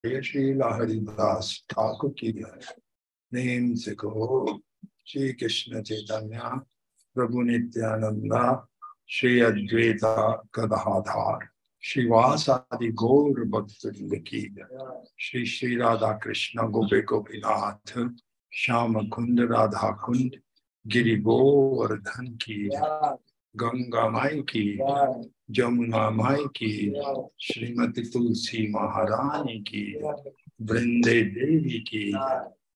श्रील हरिदास ठाकुर की जय। नेम से कहो श्री कृष्ण चैतन्य प्रभु नित्यानंद श्री अद्वैता गदाधार श्रीवासादि गौर भक्तवृंद की जय। श्री श्री राधा कृष्ण गोपे गोपीनाथ श्याम कुंड राधा कुंड गिरि गोवर्धन की जय। गंगा माई की जमुना माई की श्रीमती तुलसी महारानी की वृंदे देवी की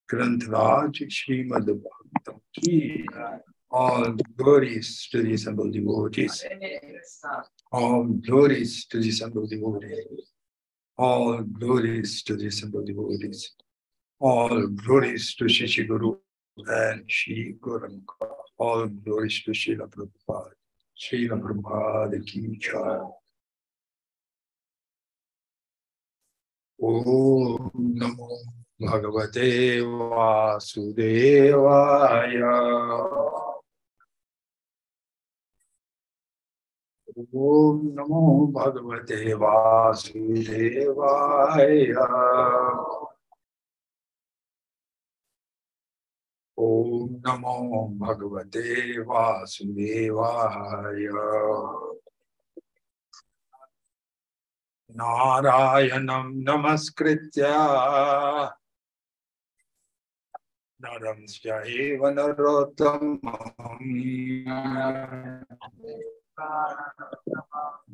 ग्रंथराज श्रीमद भक्तम की all glories to the assembled devotees, all glories to the assembled devotees, all glories to the assembled devotees, all glories to Shri Guru and Shri Gauranga, all glories to Srila Prabhupada. Srila Prabhupada ki jai. Om Namo Bhagavate Vasudevaya. Om Namo Bhagavate Vasudevaya. Om Namo Bhagavate Vasudevaya. Narayanam Namaskritya Naram Chaiva Narottamam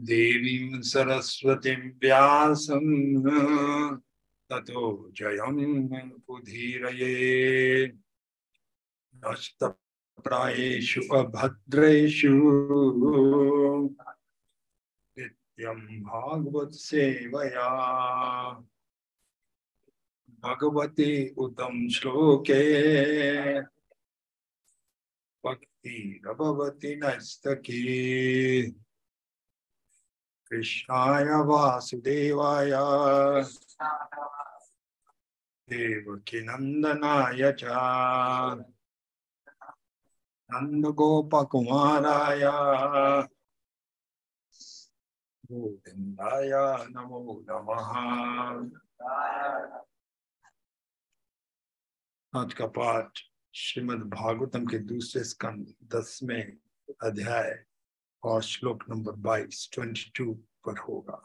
Devim Saraswatim Vyasam Tato Jayam Udhiraye Nashta Praeshu Abhadreshu Nityam Bhagavad Sevaya Bhagavati Uttam Shloke Bhakti Rabhavati Nastaki Krishnaya Vasudevaya Devaki Nandanaya Cha Nanda Gopa Kumaraya Govindaya Namo Namaha। आज का पाठ श्रीमद् भागवतम के दूसरे स्कंद 10वें अध्याय और श्लोक number 22 पर होगा।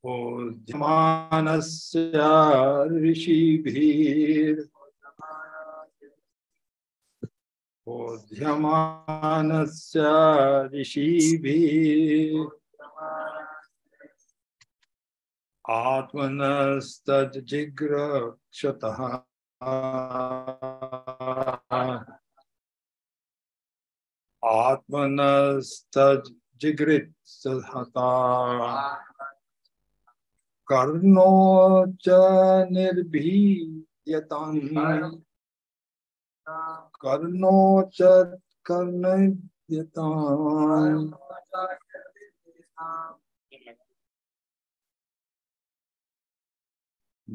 ओद्यमानस्य ऋषिभिः ओद्यमानस्य ऋषिभिः आत्मनस्तज्जिघ्रक्षतः आत्मनस्तज्जिघ्रक्षतः कर्णो च निर्भीयताम् कर्णो च कर्णयताम्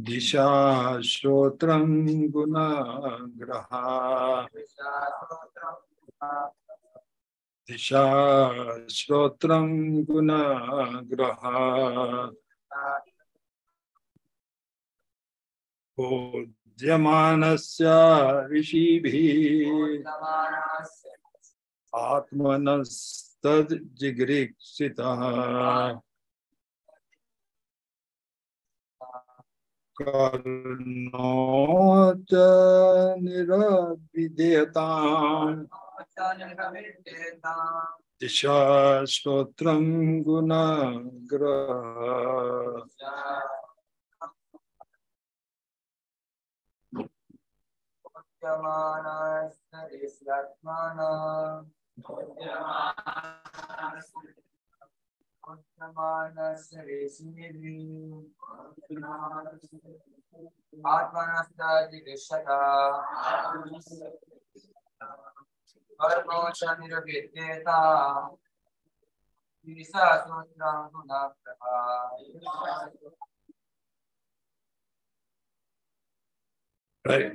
दिशा श्रोत्रं गुणाग्रहा दिशा श्रोत्रं गुणाग्रहा ओद्यमानस्य ऋषिभिः आत्मनस्तज्जिघ्रक्षितः कर्णो च निर्विधेयताम् दिशा श्रोत्रं गुणाग्रहा Right.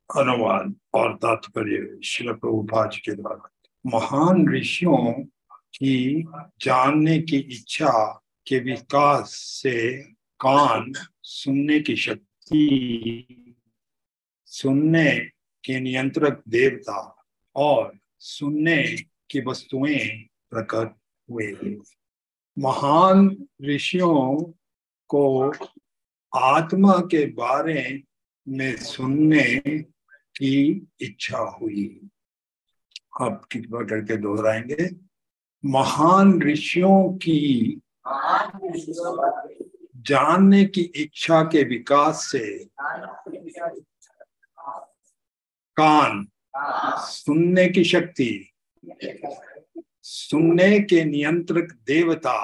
अनुवाद और तात्पर्य श्रील प्रभुपाद जी के द्वारा। महान ऋषियों की जानने की इच्छा के विकास से कान, सुनने की शक्ति, सुनने के नियंत्रक देवता और सुनने की वस्तुएं प्रकट हुए। महान ऋषियों को आत्मा के बारे में सुनने की इच्छा हुई। अब कृपया करके दोहराएंगे। महान ऋषियों की जानने की इच्छा के विकास से कान, सुनने की शक्ति, सुनने के नियंत्रक देवता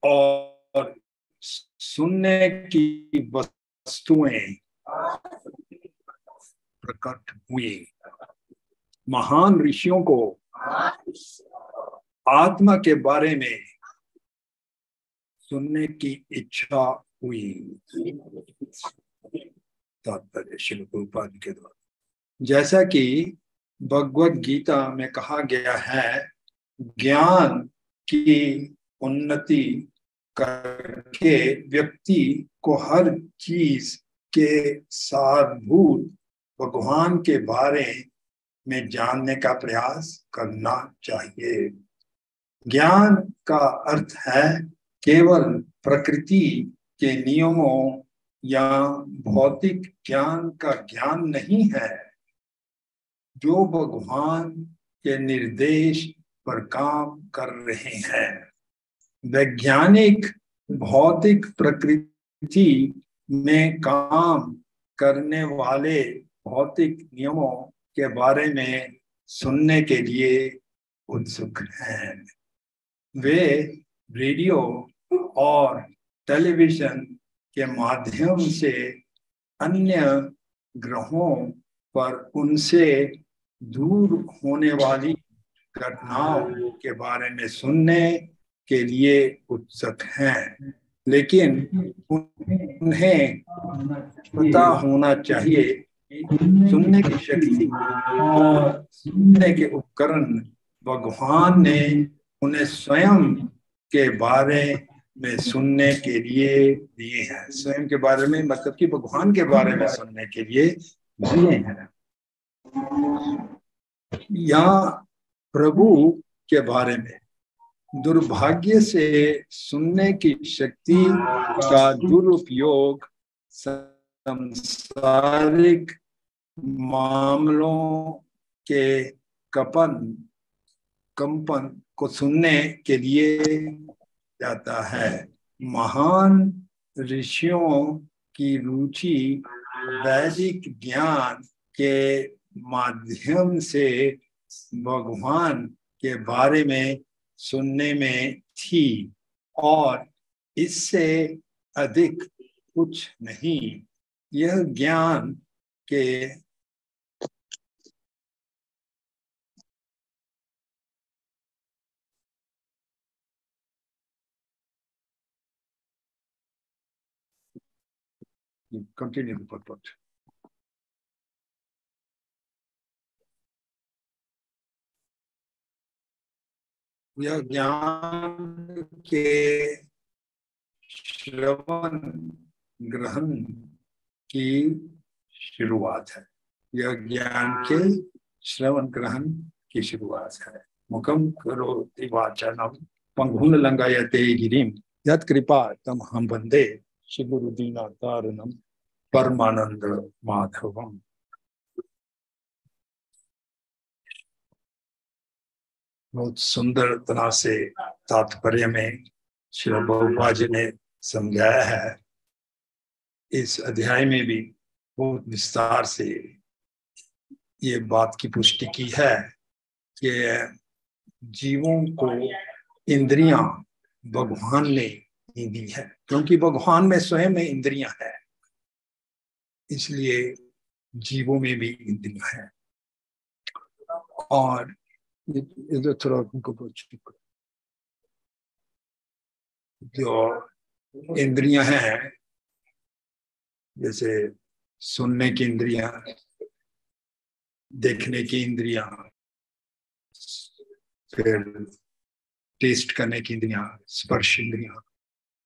और सुनने की वस्तुएं प्रकट हुई। महान ऋषियों को आत्मा के बारे में सुनने की इच्छा हुई। तात्पर्य श्रील प्रभुपाद के द्वारा। जैसा कि भगवद गीता में कहा गया है, ज्ञान की उन्नति करके व्यक्ति को हर चीज के सारभूत भगवान के बारे में जानने का प्रयास करना चाहिए। ज्ञान का अर्थ है केवल प्रकृति के नियमों या भौतिक ज्ञान का ज्ञान नहीं है, जो भगवान के निर्देश पर काम कर रहे हैं। वैज्ञानिक भौतिक प्रकृति में काम करने वाले भौतिक नियमों के बारे में सुनने के लिए उत्सुक हैं। वे रेडियो और टेलीविजन के माध्यम से अन्य ग्रहों पर उनसे दूर होने वाली घटनाओं के बारे में सुनने के लिए उत्सुक हैं, लेकिन उन्हें पता होना चाहिए कि सुनने की शक्ति और सुनने के उपकरण भगवान ने उन्हें स्वयं के बारे में सुनने के लिए दिए हैं। स्वयं के बारे में मतलब कि भगवान के बारे में सुनने के लिए दिए हैं। या प्रभु के बारे में दुर्भाग्य से सुनने की शक्ति का दुरुपयोग सांसारिक मामलों के कंपन को सुनने के लिए जाता है। महान ऋषियों की रुचि वैदिक ज्ञान के माध्यम से भगवान के बारे में सुनने में थी और इससे अधिक कुछ नहीं। यह ज्ञान के कंटिन्यू पट यह ज्ञान के श्रवण ग्रहण की शुरुआत है। यह ज्ञान के श्रवण ग्रहण की शुरुआत है। मुखम करोति वाचालम पंगुन लंघयते गिरिम यत् कृपा तम हम वंदे श्री गुरु दीनतारिणम परमानंद माधवम। बहुत सुंदर तरह से तात्पर्य में श्री प्रभुपाद जी ने समझाया है। इस अध्याय में भी बहुत विस्तार से ये बात की पुष्टि की है कि जीवों को इंद्रियां भगवान ने दी है, क्योंकि भगवान में स्वयं में इंद्रियां है, इसलिए जीवों में भी इंद्रियां है। और ये थोड़ा उनको जो इंद्रियां हैं, जैसे सुनने की इंद्रियां, देखने की इंद्रियां, फिर टेस्ट करने की इंद्रियां, स्पर्श इंद्रियां,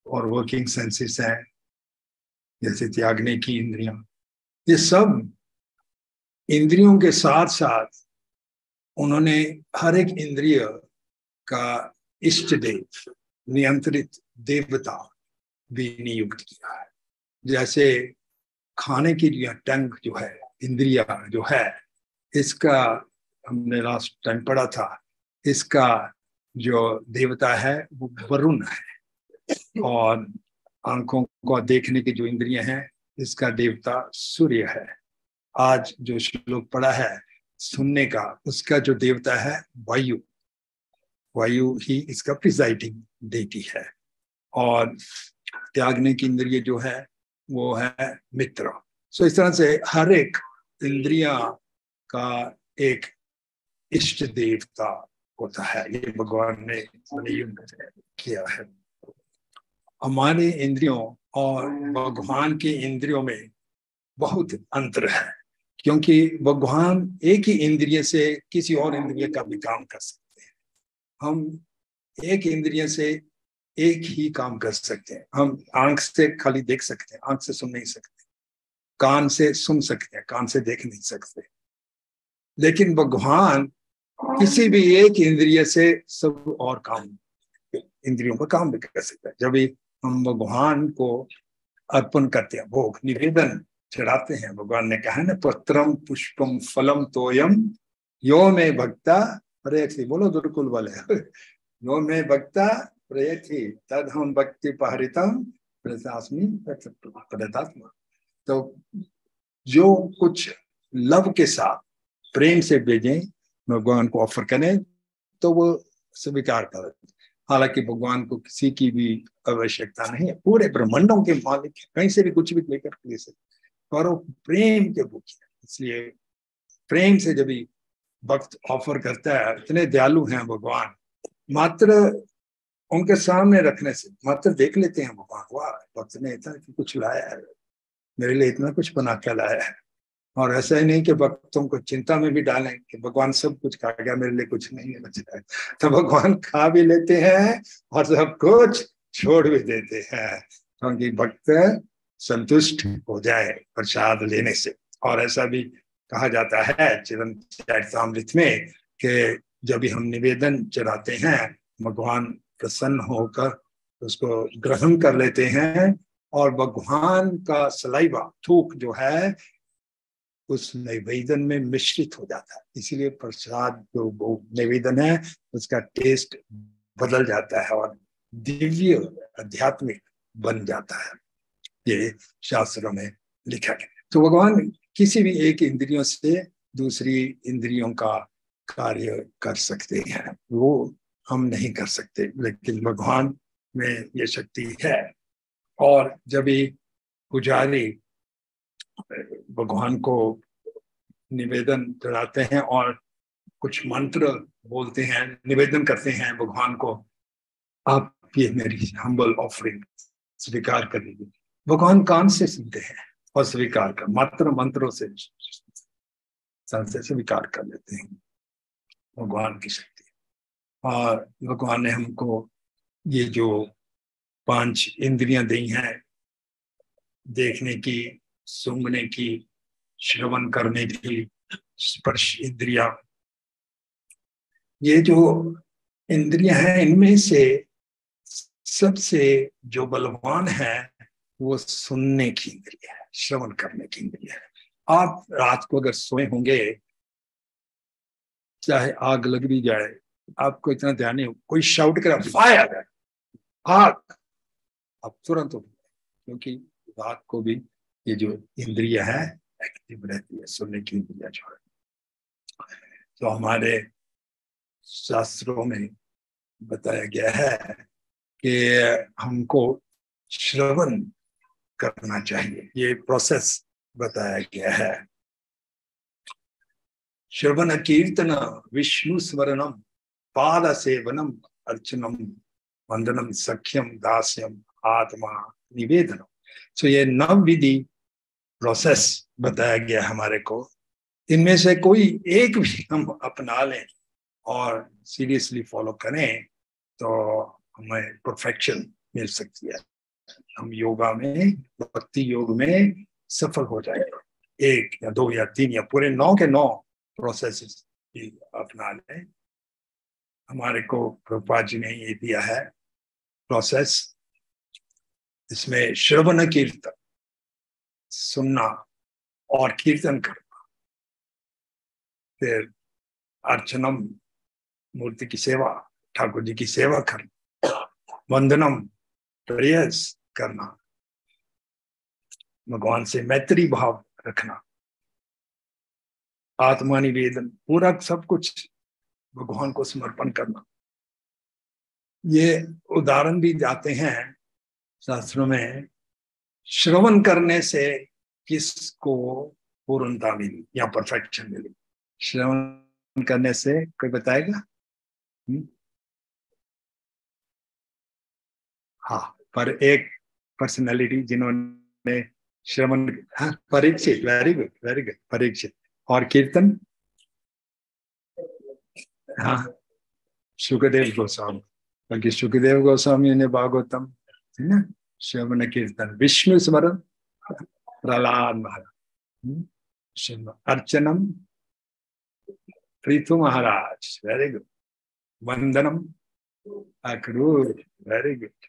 और वर्किंग सेंसेस हैं जैसे त्यागने की इंद्रियां। ये सब इंद्रियों के साथ साथ उन्होंने हर एक इंद्रिय का इष्ट देव, नियंत्रित देवता भी नियुक्त किया है। जैसे खाने की टंग जो है, इंद्रिया जो है, इसका हमने लास्ट टाइम पढ़ा था, इसका जो देवता है वो वरुण है। और आंखों को देखने की जो इंद्रियां हैं, इसका देवता सूर्य है। आज जो श्लोक पढ़ा है सुनने का, उसका जो देवता है वायु, वायु ही इसका प्रिजाइडिंग देती है। और त्यागने की इंद्रिय जो है वो है मित्र। सो इस तरह से हर एक इंद्रिया का एक इष्ट देवता होता है। ये भगवान ने किया है। हमारे इंद्रियों और भगवान के इंद्रियों में बहुत अंतर है, क्योंकि भगवान एक ही इंद्रिय से किसी और इंद्रिय का भी काम कर सकते हैं। हम एक इंद्रिय से एक ही काम कर सकते हैं। हम आंख से खाली देख सकते हैं, आंख से सुन नहीं सकते। कान से सुन सकते हैं, कान से देख नहीं सकते। लेकिन भगवान किसी भी एक इंद्रिय से सब और काम, इंद्रियों का काम भी कर सकते हैं। जब भी हम भगवान को अर्पण करते हैं, भोग निवेदन चढ़ाते हैं, भगवान ने कहा है ना, पत्रम पुष्पम फलम तोयम यो में भक्ता प्रयति, बोलो दुर्कुल वाले, यो में भक्ता प्रयति तद हम भक्ति पहरितम प्रसास्मी प्रदात्मा। तो जो कुछ लव के साथ प्रेम से भेजें, भगवान को ऑफर करें, तो वो स्वीकार करें। हालांकि भगवान को किसी की भी आवश्यकता नहीं है, पूरे ब्रह्मांडों के मालिक, कहीं से भी कुछ भी लेकर ले सकते, और वो प्रेम के भूखे हैं। इसलिए प्रेम से जब भी भक्त ऑफर करता है, इतने दयालु हैं भगवान, मात्र उनके सामने रखने से मात्र देख लेते हैं भगवान, वाह भक्त ने इतना कुछ लाया है, मेरे लिए इतना कुछ बना के लाया है। और ऐसा ही नहीं कि भक्तों को चिंता में भी डालें कि भगवान सब कुछ खा गया, मेरे लिए कुछ नहीं बच रहा है। तो भगवान खा भी लेते हैं और सब कुछ छोड़ भी देते हैं, क्योंकि भक्त संतुष्ट हो जाए प्रसाद लेने से। और ऐसा भी कहा जाता है चरितामृत में कि जब भी हम निवेदन चढ़ाते हैं, भगवान प्रसन्न होकर उसको ग्रहण कर लेते हैं, और भगवान का सलाइवा, थूक जो है, उस निवेदन में मिश्रित हो जाता है। इसीलिए प्रसाद जो निवेदन है उसका टेस्ट बदल जाता है और दिव्य आध्यात्मिक बन जाता है। ये शास्त्रों में लिखा गया। तो भगवान किसी भी एक इंद्रियों से दूसरी इंद्रियों का कार्य कर सकते हैं, वो हम नहीं कर सकते, लेकिन भगवान में ये शक्ति है। और जब भी पुजारी भगवान को निवेदन चढ़ाते हैं और कुछ मंत्र बोलते हैं, निवेदन करते हैं भगवान को, आप ये मेरी हम्बल ऑफरिंग स्वीकार कर लीजिए, भगवान कान से सुनते हैं और स्वीकार कर, मात्र मंत्रों से स्वीकार कर लेते हैं। भगवान की शक्ति। और भगवान ने हमको ये जो 5 इंद्रियां दी हैं, देखने की, सूंघने की, श्रवण करने की, स्पर्श इंद्रिया। ये जो इंद्रियां हैं, इनमें से सबसे जो बलवान है वो सुनने की इंद्रिया है, श्रवण करने की इंद्रिया है। आप रात को अगर सोए होंगे, चाहे आग लग भी जाए, आपको इतना ध्यान नहीं हो, कोई शाउट करा फायर आग, आप तुरंत उठ, क्योंकि रात को भी ये जो इंद्रिया है एक्टिव रहती है, सुनने की इंद्रिया जो है। तो हमारे शास्त्रों में बताया गया है कि हमको श्रवण करना चाहिए, ये प्रोसेस बताया गया है। श्रवण कीर्तन विष्णु स्मरणम पाद सेवनम अर्चनम वंदनम सख्यम दास्यम आत्मा निवेदनम। तो ये 9 विधि प्रोसेस बताया गया हमारे को। इनमें से कोई एक भी हम अपना लें और सीरियसली फॉलो करें तो हमें परफेक्शन मिल सकती है। हम योगा में, भक्ति योग में सफल हो जाएगा। 1 या 2 या 3 या पूरे 9 के 9 प्रोसेस अपना लें। हमारे को प्रभुपाद जी ने ये दिया है प्रोसेस। इसमें श्रवण कीर्तन, सुनना और कीर्तन करना, फिर अर्चनम, मूर्ति की सेवा, ठाकुर जी की सेवा करना, वंदनम, प्रेयर्स करना, भगवान से मैत्री भाव रखना, आत्मा निवेदन, पूरा सब कुछ भगवान को समर्पण करना। ये उदाहरण भी जाते हैं शास्त्रों में। श्रवण करने से किसको पूर्णता मिली या परफेक्शन मिली? श्रवण करने से कोई बताएगा? हाँ, पर एक पर्सनालिटी जिन्होंने श्रवण, हाँ, Parikshit, very good very good, Parikshit. और कीर्तन, हाँ, सुखदेव गोस्वामी, बल्कि सुखदेव गोस्वामी ने भागवतम, है ना, श्रवण कीर्तन, विष्णु स्मरण प्रहलाद महाराज, अर्चनम पृथु महाराज, वेरी गुड, वंदनम अक्रूर, वेरी गुड,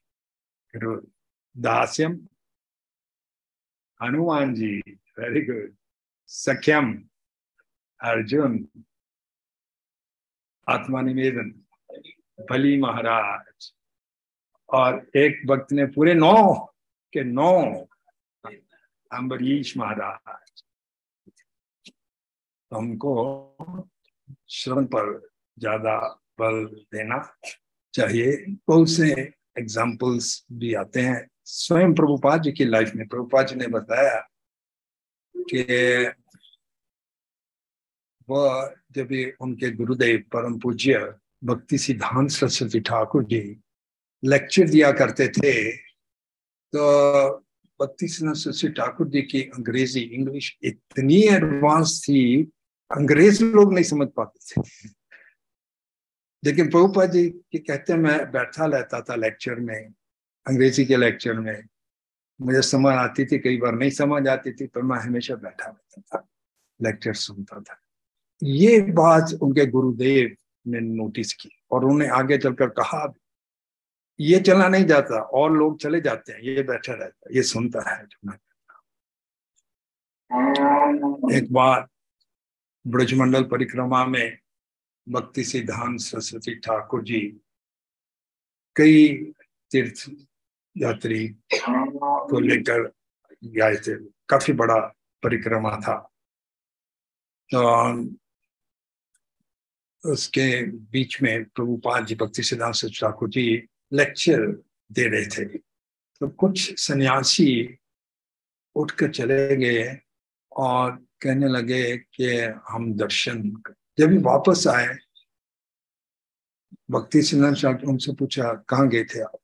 क्रूर, दास्यम हनुमान जी, वेरी गुड, सख्यम अर्जुन, आत्मा निवेदन बलि महाराज। और एक भक्त ने पूरे 9 के 9 अम्बरीश महाराज। तो हमको श्रवण पर ज्यादा बल देना चाहिए। बहुत से एग्जाम्पल्स भी आते हैं स्वयं प्रभुपाद जी की लाइफ में। प्रभुपाद जी ने बताया कि वह जब उनके गुरुदेव परम पूज्य भक्ति सिद्धांत सरस्वती ठाकुर जी लेक्चर दिया करते थे, तो भक्ति सिद्धांत सरस्वती ठाकुर जी की अंग्रेजी, इंग्लिश इतनी एडवांस थी, अंग्रेज लोग नहीं समझ पाते थे। लेकिन प्रभुपाद जी के कहते हैं, मैं बैठा रहता था लेक्चर में, अंग्रेजी के लेक्चर में, मुझे समझ आती थी, कई बार नहीं समझ आती थी, पर मैं हमेशा बैठा रहता था, लेक्चर सुनता था। ये बात उनके गुरुदेव ने नोटिस की और उन्होंने आगे चलकर कहा, ये चला नहीं जाता और लोग चले जाते हैं, ये बैठा रहता है, ये सुनता है। एक बार ब्रजमंडल परिक्रमा में भक्ति सिद्धांत सरस्वती ठाकुर जी कई तीर्थ यात्री को लेकर गए थे, काफी बड़ा परिक्रमा था। तो उसके बीच में प्रभुपाद जी, भक्ति सिद्धांत सरस्वती ठाकुर जी लेक्चर दे रहे थे। तो कुछ सन्यासी उठकर चले गए और कहने लगे कि हम दर्शन। जब भी वापस आए, भक्ति सिद्धांत ठाकुर उनसे पूछा, कहाँ गए थे आप?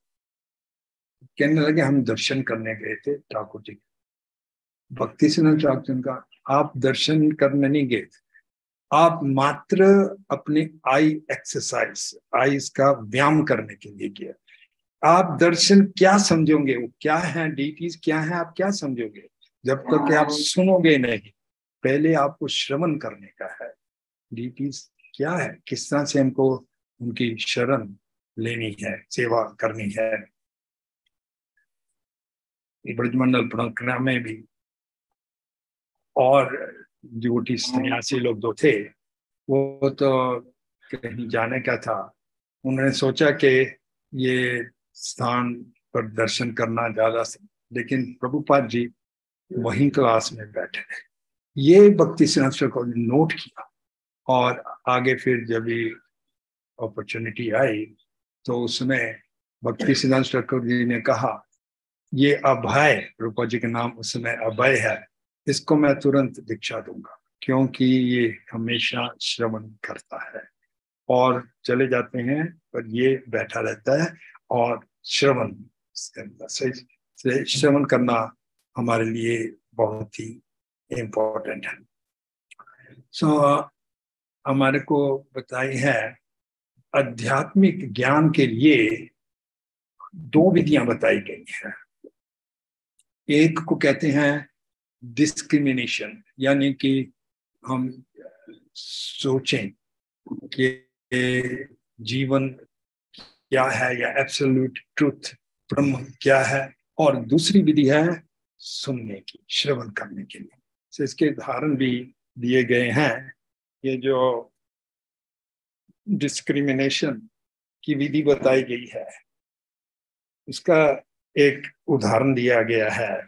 कहने लगे, हम दर्शन करने गए थे ठाकुर जी। भक्ति सिद्धांत ठाकुर का, आप दर्शन करने नहीं गए थे, आप मात्र अपने आई एक्सरसाइज, आईज का व्यायाम करने के लिए गए। आप दर्शन क्या समझोगे, वो क्या है, डीटीज क्या है, आप क्या समझोगे जब तक कि आप सुनोगे नहीं। पहले आपको श्रवण करने का है, डीटीज क्या है, किस तरह से हमको उनकी शरण लेनी है, सेवा करनी है। ब्रजमंडल परिक्रमा में भी और ड्यूटी सन्यासी लोग जो थे, वो तो कहीं जाने का था, उन्होंने सोचा कि ये स्थान पर दर्शन करना ज्यादा, लेकिन प्रभुपाद जी वहीं क्लास में बैठे। ये भक्ति सिंह को नोट किया और आगे फिर जब भी अपॉर्चुनिटी आई तो उसमें भक्ति सिद्धांत ठाकुर जी ने कहा, ये अभय, रूपा जी के नाम उस समय अभय है, इसको मैं तुरंत दीक्षा दूंगा, क्योंकि ये हमेशा श्रवण करता है। और चले जाते हैं पर ये बैठा रहता है और श्रवण से श्रवण करना हमारे लिए बहुत ही इम्पोर्टेंट है। हमारे को बताई है, आध्यात्मिक ज्ञान के लिए दो विधियां बताई गई है। एक को कहते हैं डिस्क्रिमिनेशन, यानी कि हम सोचें कि जीवन क्या है या एब्सोल्यूट ट्रुथ ब्रह्म क्या है, और दूसरी विधि है सुनने की, श्रवण करने के लिए। तो इसके उदाहरण भी दिए गए हैं। ये जो डिस्क्रिमिनेशन की विधि बताई गई है, इसका एक उदाहरण दिया गया है।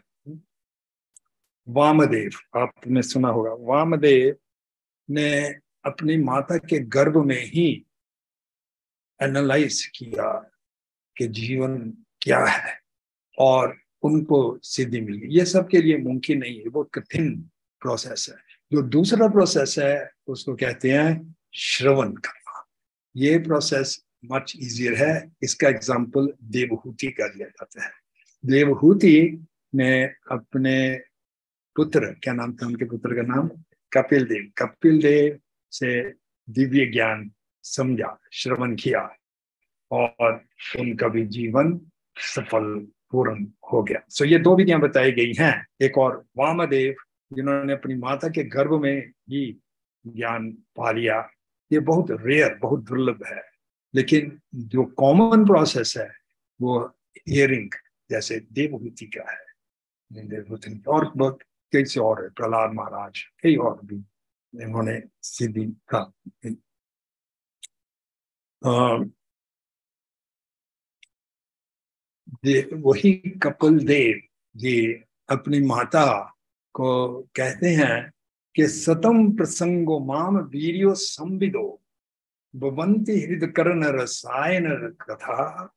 वामदेव, आपने सुना होगा, वामदेव ने अपनी माता के गर्भ में ही एनालाइज किया कि जीवन क्या है और उनको सिद्धि मिली। ये सबके लिए मुमकिन नहीं है, बहुत कठिन प्रोसेस है। जो दूसरा प्रोसेस है उसको कहते हैं श्रवण करना। ये प्रोसेस मच इजियर है। इसका एग्जाम्पल देवहूति का दिया जाता है। देवहूति ने अपने पुत्र, क्या नाम था उनके पुत्र का नाम, कपिल देव, कपिल देव से दिव्य ज्ञान समझा, श्रवण किया और उनका भी जीवन सफल पूर्ण हो गया। सो ये दो विधियां बताई गई हैं। एक और वामदेव, जिन्होंने अपनी माता के गर्भ में ही ज्ञान पा लिया। ये बहुत रेयर, बहुत दुर्लभ है। लेकिन जो कॉमन प्रोसेस है वो हियरिंग, जैसे देवहूति का है, देवहूति और बहुत कई से और है, प्रहलाद महाराज, कई और भी इन्होंने सिद्धि का। वही कपिल देव जी अपनी माता को कहते हैं कि सतम प्रसंगो माम वीर्यो संविदो भवंति हृदय कर्ण रसायन कथा।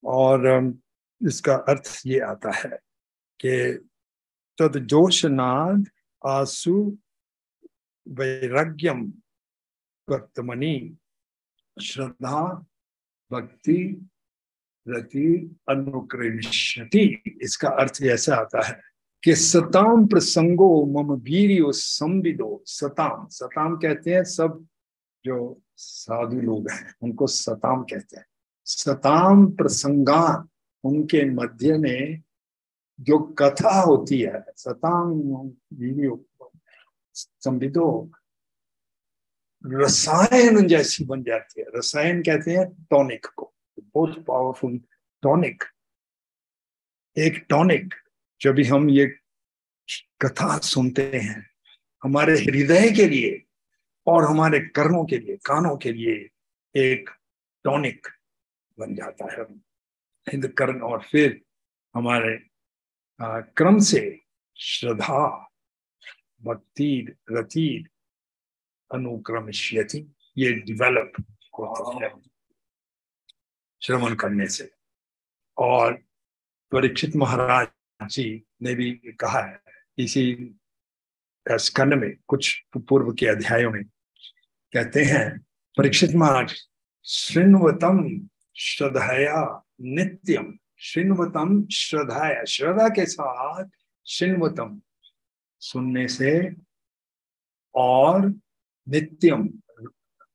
और इसका अर्थ ये आता है कि तद जोशनाद आसु वैराग्यम वर्तमनी श्रद्धा भक्ति रति अनुक्रमिष्यति। इसका अर्थ ऐसा आता है कि सताम प्रसंगो मम वीर्यो संविदो। सताम, सताम कहते हैं सब जो साधु लोग हैं उनको सताम कहते हैं। सताम प्रसंगान, उनके मध्य में जो कथा होती है, सताम वीर्यो संविदो, रसायन जैसी बन जाती है। रसायन कहते हैं टॉनिक को, बहुत पावरफुल टॉनिक। एक टॉनिक, जब भी हम ये कथा सुनते हैं, हमारे हृदय के लिए और हमारे कर्मों के लिए, कानों के लिए एक टॉनिक बन जाता है हिंद कर्ण। और फिर हमारे क्रम से श्रद्धा भक्ति रति अनुक्रमिष्यति, ये डेवलप होता है श्रवण करने से। और परीक्षित महाराज जी ने भी कहा है इसी स्कंद में, कुछ पूर्व के अध्यायों में कहते हैं, परीक्षित महाराज शृण्वतम श्रद्धया नित्यम, शृण्वतम श्रद्धाया, श्रद्धा के साथ शृण्वतम, सुनने से, और नित्यम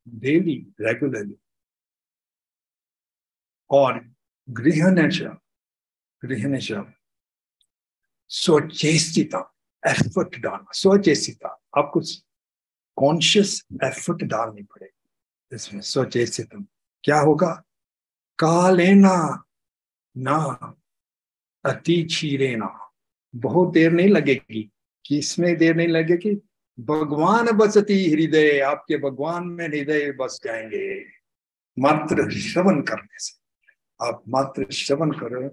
डेली रेगुलरली, और गृहणश, गृहणश स्वचेष्टिता, एफर्ट डालना, स्वचेष्टिता, आपको कॉन्शियस एफर्ट डालनी पड़ेगी इसमें। स्वचेष्टितम क्या होगा? कालेना ना अतिचीरेना, बहुत देर नहीं लगेगी। कि इसमें देर नहीं लगेगी? भगवान बसती हृदय, आपके भगवान में हृदय बस जाएंगे मात्र श्रवण करने से। आप मात्र श्रवण करो,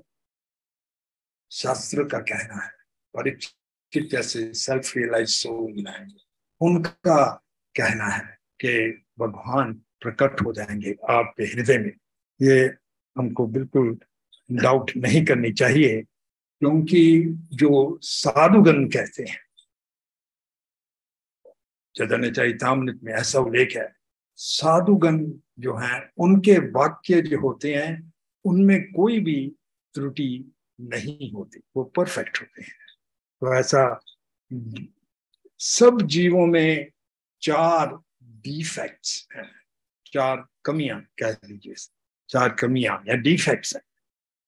शास्त्र का कहना है, परीक्षित जैसे सेल्फ रियलाइज सोल मिलाएंगे, उनका कहना है कि भगवान प्रकट हो जाएंगे आपके हृदय में। ये हमको बिल्कुल डाउट नहीं करनी चाहिए, क्योंकि जो साधुगण कहते हैं, चैतन्य चरितामृत में ऐसा उल्लेख है, साधुगण जो हैं उनके वाक्य जो होते हैं उनमें कोई भी त्रुटि नहीं होती, वो परफेक्ट होते हैं। तो ऐसा सब जीवों में 4 डिफेक्ट्स हैं, 4 कमियां कह लीजिए, 4 कमियां या डिफेक्ट्स हैं।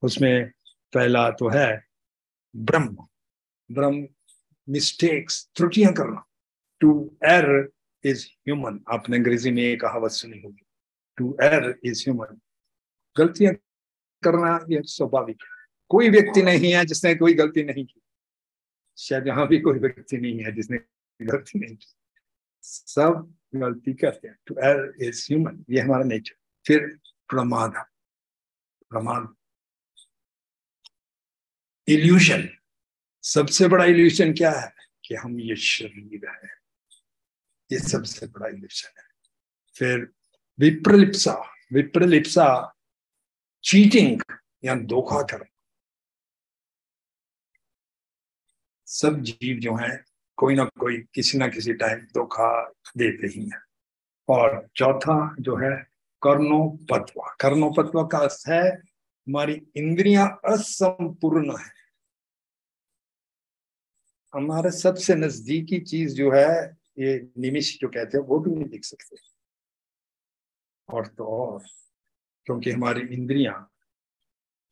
उसमें पहला तो है ब्रह्म, ब्रह्म मिस्टेक्स, त्रुटियां करना। टू एरर इज ह्यूमन, आपने अंग्रेजी में एक कहावत सुनी होगी, टू एरर इज ह्यूमन, गलतियां करना ये स्वाभाविक है। कोई व्यक्ति नहीं है जिसने कोई गलती नहीं की, शायद यहाँ भी कोई व्यक्ति नहीं है जिसने गलती नहीं की, सब गलती करते हैं। टू एरर इज ह्यूमन, ये हमारा नेचर। फिर प्रमाद, प्रमाद इल्यूशन, सबसे बड़ा इल्यूशन क्या है? कि हम ये शरीर है, ये सबसे बड़ा इल्यूशन है। फिर विप्रलिप्सा, विप्रलिप्सा चीटिंग या धोखा करना। सब जीव जो हैं कोई ना कोई किसी ना किसी टाइम धोखा देते ही हैं। और चौथा जो है कर्णोपत्वा, कर्णोपत्वा का अर्थ है हमारी इंद्रियां असंपूर्ण है, हमारे सबसे नजदीकी चीज जो है ये निमिष जो कहते हैं वो भी नहीं दिख सकते। और तो और क्योंकि हमारी इंद्रियां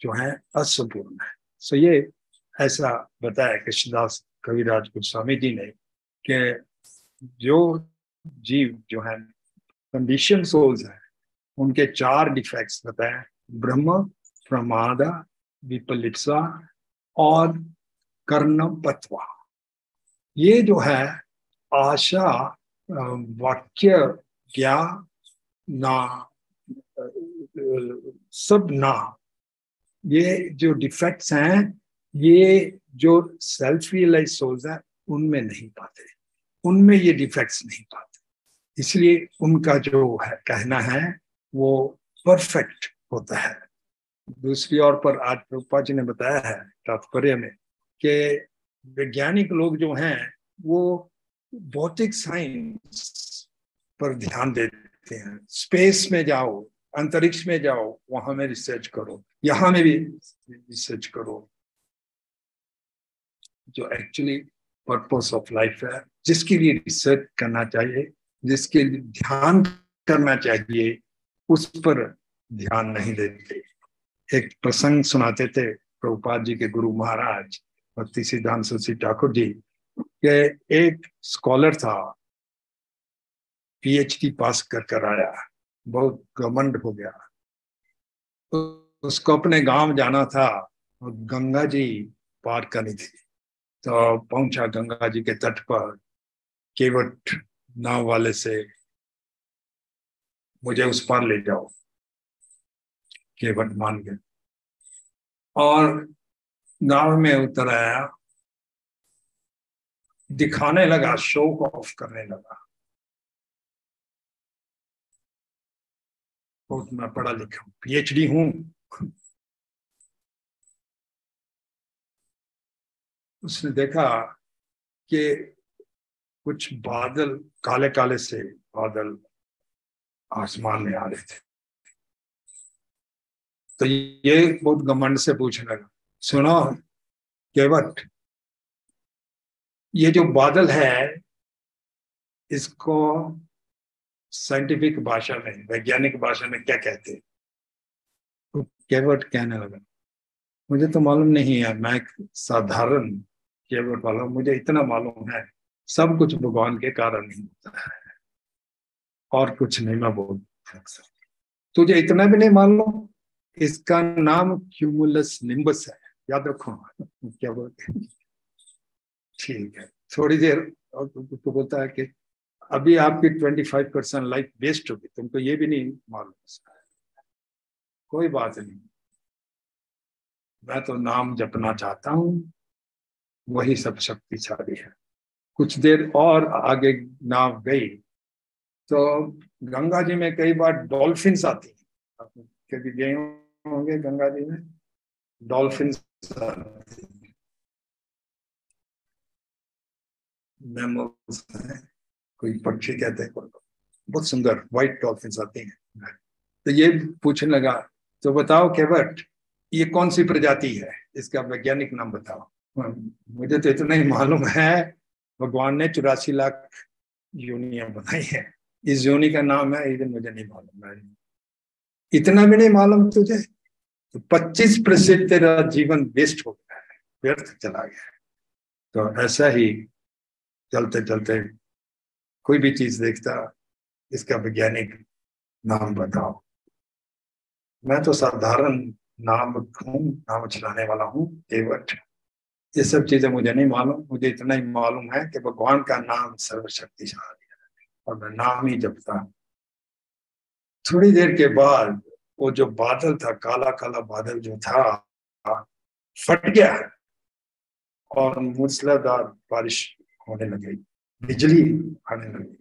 जो हैं असंपूर्ण है। सो ये ऐसा बताया कृष्णदास कविराज गोस्वामी जी ने कि जो जीव जो है कंडीशन सोल्स है उनके 4 डिफेक्ट्स बताए, ब्रह्म, प्रमादा, विपलिप्सा और कर्णपत्वा। ये जो है आशा, वाक्य, ज्ञान, ना, सब ना, ये जो डिफेक्ट्स हैं ये जो सेल्फ रियलाइज सोल्स हैं उनमें नहीं पाते, उनमें ये डिफेक्ट्स नहीं पाते, इसलिए उनका जो है कहना है वो परफेक्ट होता है। दूसरी ओर पर आज प्रभुपाद जी ने बताया है तात्पर्य में कि वैज्ञानिक लोग जो हैं वो भौतिक साइंस पर ध्यान देते हैं, स्पेस में जाओ, अंतरिक्ष में जाओ, वहां में रिसर्च करो, यहां में भी रिसर्च करो। जो एक्चुअली पर्पस ऑफ लाइफ है, जिसके लिए रिसर्च करना चाहिए, जिसके लिए ध्यान करना चाहिए, उस पर ध्यान नहीं देते। एक प्रसंग सुनाते थे प्रभुपाद जी के गुरु महाराज भक्ति सिद्धांत सरस्वती ठाकुर जी के, एक स्कॉलर था, पीएचडी पास कर आया, बहुत घमंड हो गया, तो उसको अपने गांव जाना था और गंगा जी पार करनी थी। तो पहुंचा गंगा जी के तट पर, केवट नाव वाले से मुझे उस पार ले जाओ, केवट मान गए और गांव में उतर आया, दिखाने लगा, शो ऑफ करने लगा, बहुत मैं पढ़ा लिखा हूं, पीएचडी हूं। उसने देखा कि कुछ बादल, काले काले से बादल आसमान में आ रहे थे। तो ये बहुत घमंड से पूछने लगा, सुनो केवट, ये जो बादल है इसको साइंटिफिक भाषा में, वैज्ञानिक भाषा में क्या कहते हैं? तो केवट कहने लगा, मुझे तो मालूम नहीं है, मैं एक साधारण केवट वाला हूं, मुझे इतना मालूम है सब कुछ भगवान के कारण ही होता है, और कुछ नहीं मैं बोल सकता। तुझे इतना भी नहीं मालूम, इसका नाम क्यूमुलस निम्बस है, याद रखो। क्या बोलते हैं, ठीक है। थोड़ी देर और तो बोलता है कि अभी आपकी 25% लाइफ वेस्ट होगी, तुमको ये भी नहीं मालूम। कोई बात नहीं, मैं तो नाम जपना चाहता हूँ, वही सब शक्तिशाली है। कुछ देर और आगे नाव गई तो गंगा जी में कई बार डॉल्फिन्स आती हैं, आप कभी गए होंगे गंगा जी में, डॉल्फिन्स आती हैं, मैमल्स हैं, कोई पक्षी कहते हैं, बहुत सुंदर व्हाइट डॉल्फिन्स आती हैं। तो ये पूछने लगा, तो बताओ केवट, ये कौन सी प्रजाति है, इसका वैज्ञानिक नाम बताओ। मुझे तो इतना ही मालूम है, भगवान ने 84 लाख योनियां बनाई है, इस योनि का नाम है, इधर मुझे नहीं मालूम है। इतना भी नहीं मालूम तुझे, तो 25% तेरा जीवन वेस्ट हो गया है, व्यर्थ चला गया है। तो ऐसा ही चलते चलते कोई भी चीज देखता, इसका वैज्ञानिक नाम बताओ। मैं तो साधारण नाम हूँ, नाम चलाने वाला हूँ केवट, ये सब चीजें मुझे नहीं मालूम, मुझे इतना ही मालूम है कि भगवान का नाम सर्वशक्तिशाली है, और मैं नाम ही जपता। थोड़ी देर के बाद वो जो बादल था, काला काला बादल जो था, फट गया और मूसलाधार बारिश होने लगी, बिजली आने लगी,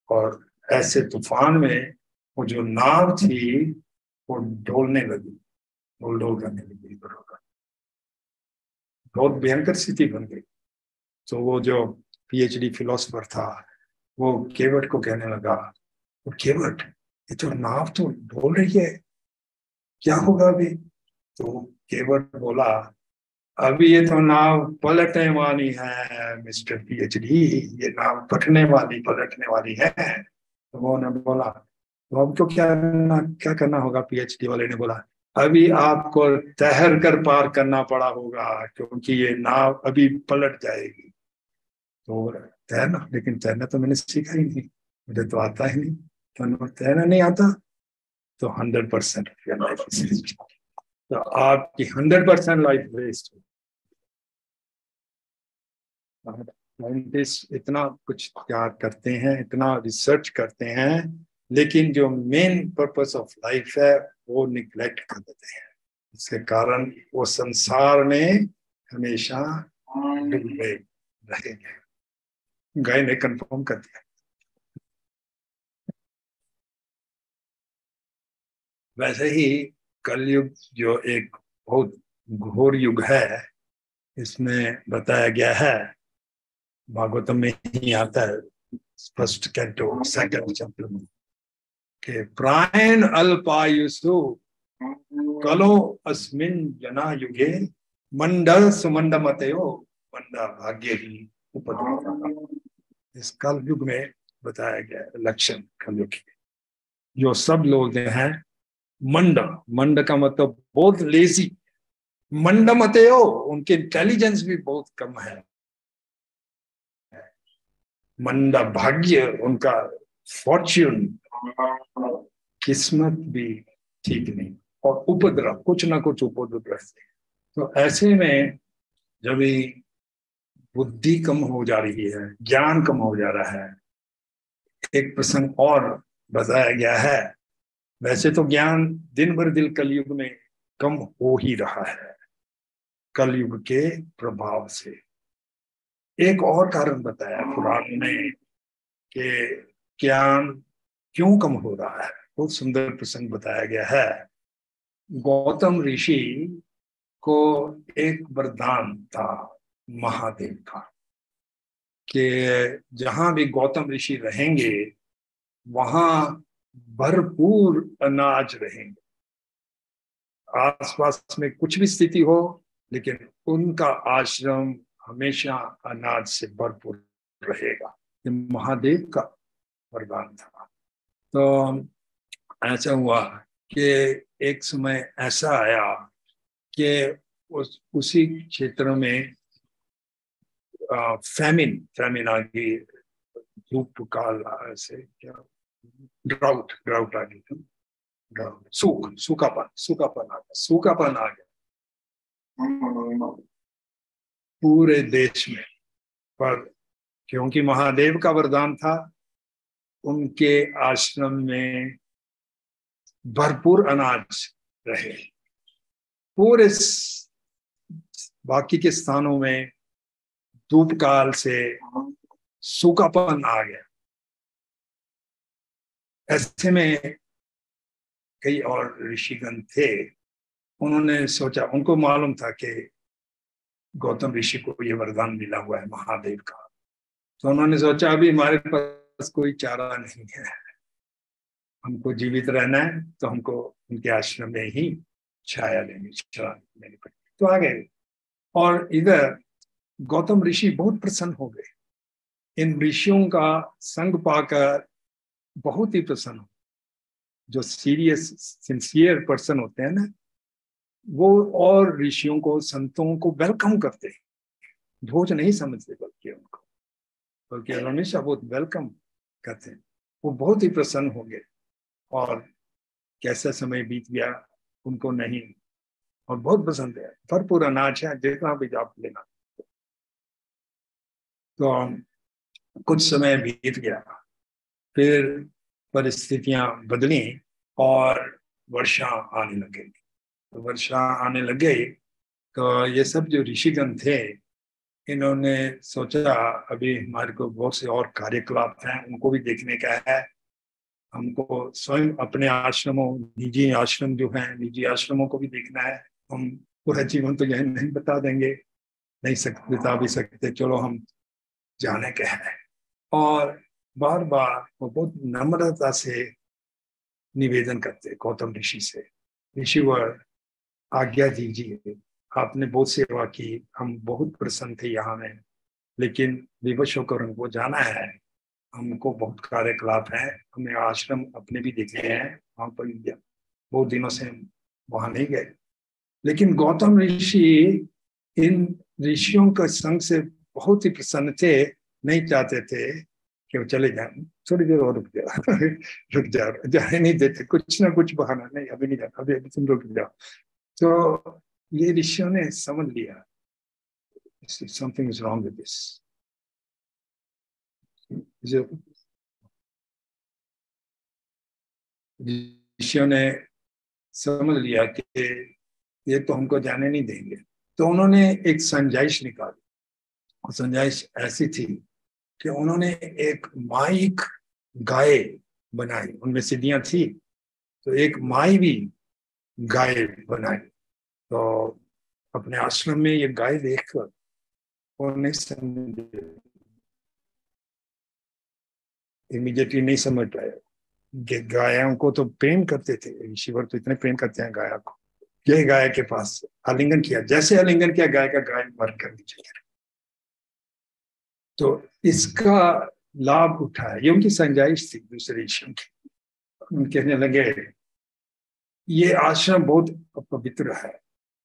और ऐसे तूफान में वो जो नाव थी वो डोलने लगी, डोल डोल करने लगी इधर उधर, बहुत भयंकर स्थिति बन गई। तो वो जो पीएचडी फिलोसोफर था, वो केवट को कहने लगा, तो केवट, ये तो नाव तो डोल रही है, क्या होगा अभी। तो केवट बोला, अभी ये तो नाव पलटने वाली है मिस्टर पीएचडी, ये नाव पटने वाली पलटने वाली है। तो वो ने बोला, तो हमको क्या करना होगा। पीएचडी वाले ने बोला, अभी आपको तैर कर पार करना पड़ा होगा, क्योंकि ये नाव अभी पलट जाएगी। तो तैरना, लेकिन तैरना तो मैंने सीखा ही नहीं, मुझे तो आता ही नहीं, तो तैरना नहीं आता, तो 100% लाइफ, तो आपकी 100% लाइफ वेस्ट। साइंटिस्ट इतना कुछ क्या करते हैं, इतना रिसर्च करते हैं, लेकिन जो मेन पर्पस ऑफ लाइफ है वो निग्लेक्ट कर देते हैं। इसके कारण वो संसार में हमेशा डूबे रहेंगे। गाय ने कंफर्म कर दिया। वैसे ही कलयुग जो एक बहुत घोर युग है, इसमें बताया गया है, भागवतम में ही आता है, फर्स्ट कैंटो सेकंड चैप्टर में, कि प्रायण अल्पायुषु कलो अस्मिन जना युगे मंडल सुमंड मतयो मंडा भाग्य ही उपद्रव। इस कल युग में बताया गया लक्षण कलयुग के, जो सब लोग हैं मंड, मंड का मतलब बहुत लेजी, मंड मतयो, उनके इंटेलिजेंस भी बहुत कम है, मंदा भाग्य, उनका फॉर्च्यून, किस्मत भी ठीक नहीं, और उपद्रव, कुछ ना कुछ उपद्रव। तो ऐसे में जब बुद्धि कम हो जा रही है, ज्ञान कम हो जा रहा है, एक प्रसंग और बताया गया है। वैसे तो ज्ञान दिन भर दिन कलयुग में कम हो ही रहा है, कलयुग के प्रभाव से। एक और कारण बताया पुराण ने कि ज्ञान क्यों कम हो रहा है, बहुत सुंदर प्रसंग बताया गया है। गौतम ऋषि को एक वरदान था महादेव का, कि जहां भी गौतम ऋषि रहेंगे वहां भरपूर अनाज रहेंगे, आसपास में कुछ भी स्थिति हो, लेकिन उनका आश्रम हमेशा अनाज से भरपूर रहेगा। ये महादेव का वरदान था। तो ऐसा हुआ कि एक समय ऐसा आया कि उसी क्षेत्र में फैमिन आ गई, धूप काल से क्या, ड्राउट आ गई, ड्राउट, सूखापन आ गया पूरे देश में। पर क्योंकि महादेव का वरदान था, उनके आश्रम में भरपूर अनाज रहे। पूरे बाकी के स्थानों में धूप काल से सूखापन आ गया। ऐसे में कई और ऋषिगण थे, उन्होंने सोचा, उनको मालूम था कि गौतम ऋषि को ये वरदान मिला हुआ है महादेव का, तो उन्होंने सोचा अभी हमारे पास कोई चारा नहीं है, हमको जीवित रहना है तो हमको उनके आश्रम में ही छाया लेनी पड़ेगी। तो आ गए, और इधर गौतम ऋषि बहुत प्रसन्न हो गए। इन ऋषियों का संग पाकर बहुत ही प्रसन्न हो। जो सीरियस सिंसियर पर्सन होते हैं ना, वो और ऋषियों को, संतों को वेलकम करते हैं, भोज नहीं समझते बल्कि हमेशा बहुत वेलकम करते हैं। वो बहुत ही प्रसन्न हो गए, और कैसा समय बीत गया उनको नहीं, और बहुत पसंद है, भरपूर अनाज है, जितना भी आप लेना। तो कुछ समय बीत गया, फिर परिस्थितियां बदली और वर्षा आने लगी। तो वर्षा आने लग गई, तो ये सब जो ऋषिगण थे, इन्होंने सोचा अभी हमारे को बहुत से और कार्यकलाप हैं, उनको भी देखने का है। हमको स्वयं अपने आश्रमों, निजी आश्रम जो हैं, निजी आश्रमों को भी देखना है। हम पूरा जीवन तो यही नहीं बता देंगे, नहीं सकते, बता भी सकते, चलो हम जाने के हैं। और बार बार वो बहुत नम्रता से निवेदन करते गौतम ऋषि से, ऋषिवर आज्ञा दीजिए, आपने बहुत सेवा की, हम बहुत प्रसन्न थे यहाँ में, लेकिन विवश होकर हमको जाना है, हमको बहुत कार्यकलाप है, हमें आश्रम अपने भी देखने हैं, वहां पर बहुत दिनों से वहां नहीं गए। लेकिन गौतम ऋषि इन ऋषियों के संग से बहुत ही प्रसन्न थे, नहीं चाहते थे कि वो चले जाए, थोड़ी देर और रुक जाओ रुक जाओ, जाने नहीं देते, कुछ ना कुछ बहाना, नहीं अभी नहीं जाता, अभी तुम रुक जाओ। तो ये ऋषियों ने समझ लिया something is wrong with this. ऋषियों ने समझ लिया कि ये तो हमको जाने नहीं देंगे, तो उन्होंने एक संजाइश निकाली। और संजाइश ऐसी थी कि उन्होंने एक माइक गाय बनाई, उनमें सीढ़ियां थी, तो एक माई भी गाय बनाई। तो अपने आश्रम में ये गाय देखकर उन्हें इमीडिएटली नहीं समझ पाया। गायों को तो प्रेम करते थे, ईश्वर तो इतने प्रेम करते हैं गाय को। यह गाय के पास आलिंगन किया, जैसे आलिंगन किया गाय का, गाय मर कर नीचे गिर। तो इसका लाभ उठाया, ये उनकी संजाइश थी दूसरे ऋषियों की। कहने लगे ये आश्रम बहुत पवित्र है,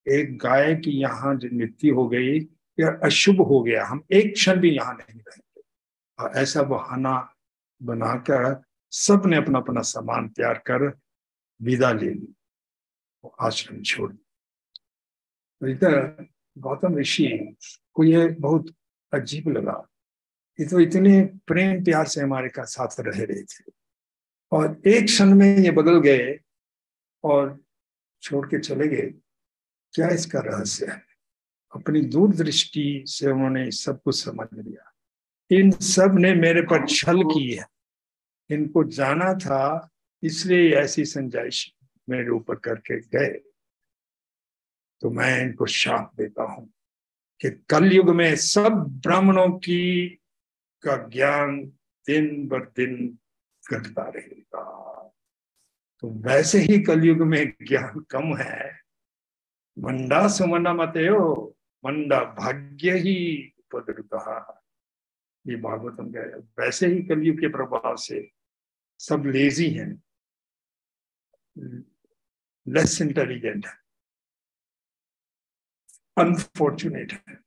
एक गाय की यहाँ जो मृत्यु हो गई या अशुभ हो गया, हम एक क्षण भी यहाँ नहीं रहेंगे। और ऐसा बहाना बनाकर सबने अपना अपना सामान तैयार कर विदा ले ली, आश्रम छोड़। तो इधर गौतम ऋषि को ये बहुत अजीब लगा, ये तो इतने प्रेम प्यार से हमारे का साथ रह रहे थे, और एक क्षण में ये बदल गए और छोड़ के चले गए। क्या इसका रहस्य है? अपनी दूरदृष्टि से उन्होंने सब कुछ समझ लिया, इन सब ने मेरे पर छल की है, इनको जाना था, इसलिए ऐसी संजाइश मेरे ऊपर करके गए। तो मैं इनको शाप देता हूं कि कलयुग में सब ब्राह्मणों की का ज्ञान दिन बर दिन घटता रहेगा। तो वैसे ही कलयुग में ज्ञान कम है, मंडा सुमना मतयो, मंडा भाग्य ही उपद्रुतः, ये भागवतम का है। वैसे ही कलयुग के प्रभाव से सब लेजी हैं, लेस इंटेलिजेंट है, अनफॉर्चुनेट है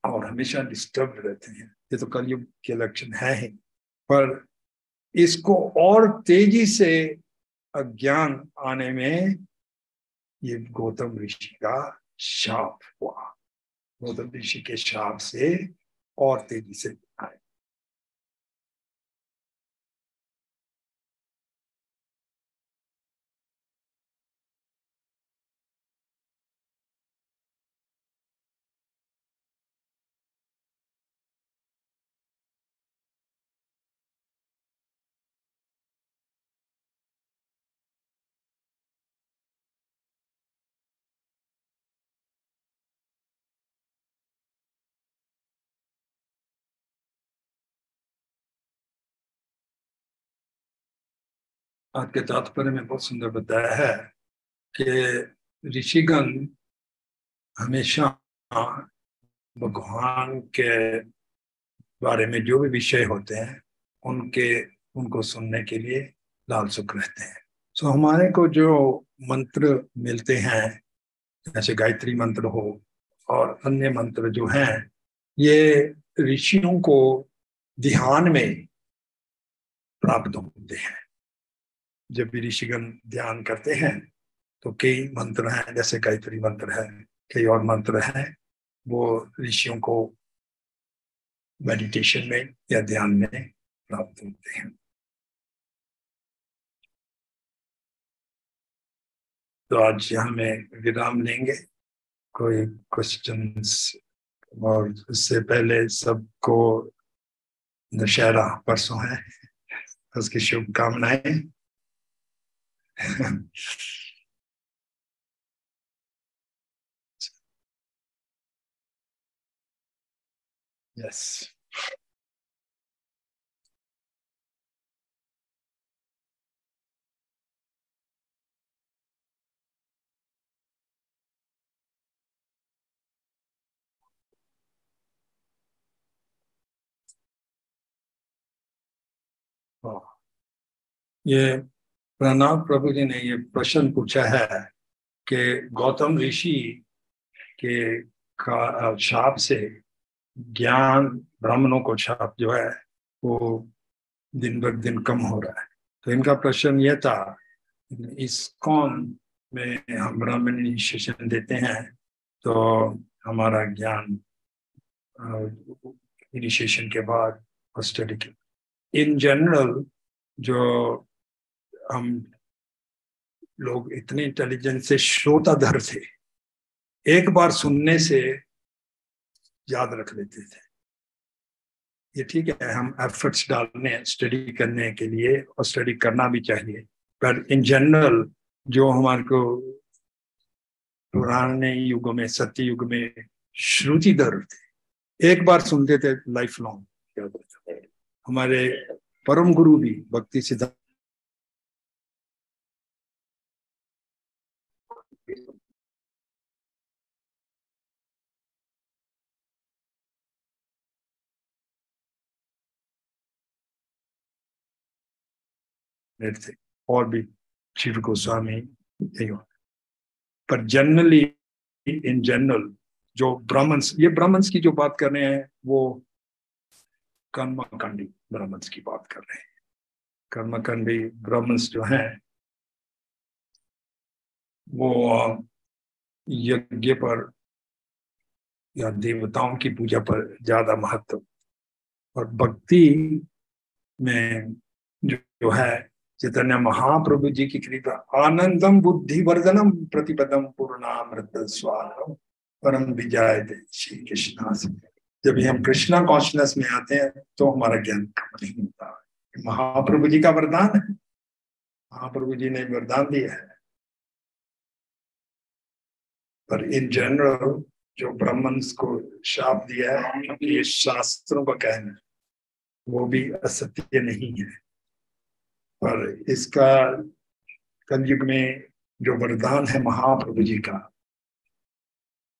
और हमेशा डिस्टर्ब रहते हैं। ये तो कलयुग के लक्षण है ही, पर इसको और तेजी से अज्ञान आने में ये गौतम ऋषि का शाप हुआ। गौतम ऋषि के शाप से और तेजी से आए। आज के तात्पर्य में बहुत सुंदर बताया है कि ऋषिगण हमेशा भगवान के बारे में जो भी विषय होते हैं उनके उनको सुनने के लिए लालसुक रहते हैं। सो हमारे को जो मंत्र मिलते हैं, जैसे गायत्री मंत्र हो और अन्य मंत्र जो हैं, ये ऋषियों को ध्यान में प्राप्त होते हैं। जब भी ऋषिगण ध्यान करते हैं तो कई मंत्र हैं, जैसे गायत्री मंत्र है, कई और मंत्र हैं, वो ऋषियों को मेडिटेशन में या ध्यान में प्राप्त होते हैं। तो आज यहाँ में विराम लेंगे। कोई क्वेश्चंस? और उससे पहले सबको दशहरा परसों है, उसकी शुभकामनाएं। यस। ये प्रणव प्रभु जी ने ये प्रश्न पूछा है कि गौतम ऋषि के शाप से ज्ञान, ब्राह्मणों को शाप जो है वो दिन ब दिन कम हो रहा है। तो इनका प्रश्न ये था, इस्कॉन में हम ब्राह्मण इनिशिएशन देते हैं तो हमारा ज्ञान इनिशिएशन के बाद स्टडी के इन जनरल जो हम लोग इतने इंटेलिजेंट से श्रोताधर थे, एक बार सुनने से याद रख लेते थे। ये ठीक है, हम एफर्ट्स डालने स्टडी करने के लिए और स्टडी करना भी चाहिए, पर इन जनरल जो हमारे को पुराने युगों में, सत्य युग में श्रुतिधर थे, एक बार सुनते थे लाइफ लॉन्ग याद रहता है। हमारे परम गुरु भी भक्ति सिद्धांत थे और भी शिव गोस्वामी यही होता। पर जनरली इन जनरल जो ब्राह्मण्स, ये ब्राह्मण्स की जो बात कर रहे हैं वो कर्मकांडी ब्राह्मण्स की बात कर रहे हैं। कर्मकांडी ब्राह्मण्स जो हैं वो यज्ञ पर या देवताओं की पूजा पर ज्यादा महत्व, और भक्ति में जो है चैतन्य महाप्रभु जी की कृपा, आनंदम बुद्धि वर्धनम प्रतिपदम पूर्णामृत स्वादम परम विजय श्री कृष्णा से। जब भी हम कृष्णा कॉन्शियसनेस में आते हैं तो हमारा ज्ञान कम नहीं होता। महाप्रभु जी का वरदान है, महाप्रभु जी ने वरदान दिया है। पर इन जनरल जो ब्राह्मण्स को शाप दिया है, क्योंकि ये शास्त्रों का कहना है, वो भी असत्य नहीं है। पर इसका कलयुग में जो वरदान है महाप्रभु जी का,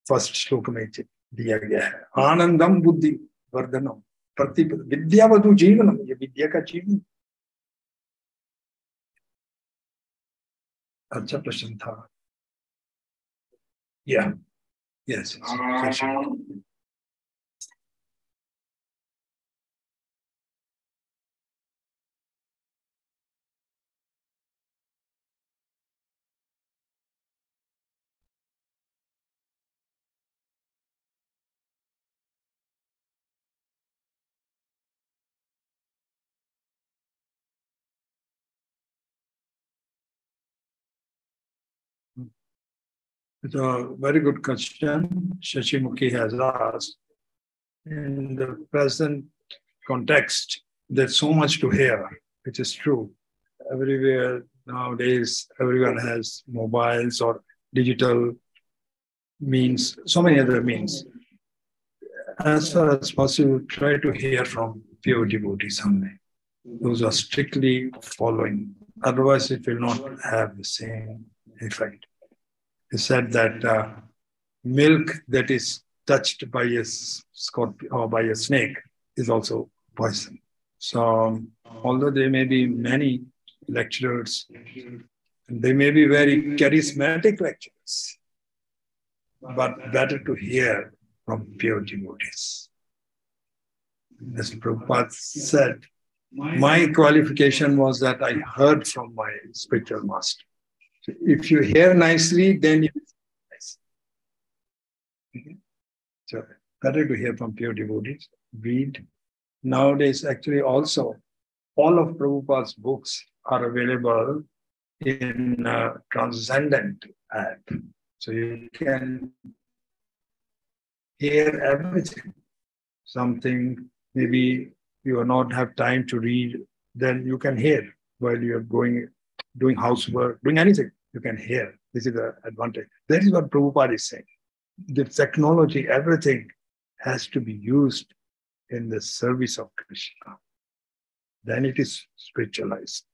फर्स्ट श्लोक में दिया गया है, आनंदम बुद्धि वर्धनम प्रति विद्यावधु जीवनम, ये विद्या का जीवन। अच्छा प्रश्न था। या yes It's a very good question Shashimukhi has asked. In the present context, there's so much to hear, which is true. Everywhere nowadays, everyone has mobiles or digital means, so many other means. As far as possible, try to hear from pure devotees only. Those are strictly following. Otherwise, it will not have the same effect. He said that milk that is touched by a scorpion or by a snake is also poison. So, although there may be many lecturers, they may be very charismatic lecturers, but better to hear from pure devotees. As Prabhupada said, my qualification was that I heard from my spiritual master. So if you hear nicely, then you nice. So better to hear from pure devotees. Read. Nowadays, actually, also all of Prabhupada's books are available in Transcendent app. So you can hear everything. Something maybe you will not have time to read, then you can hear while you're doing housework, doing anything, you can hear. This is the advantage. That is what Prabhupada is saying. The technology, everything has to be used in the service of Krishna. Then it is spiritualized.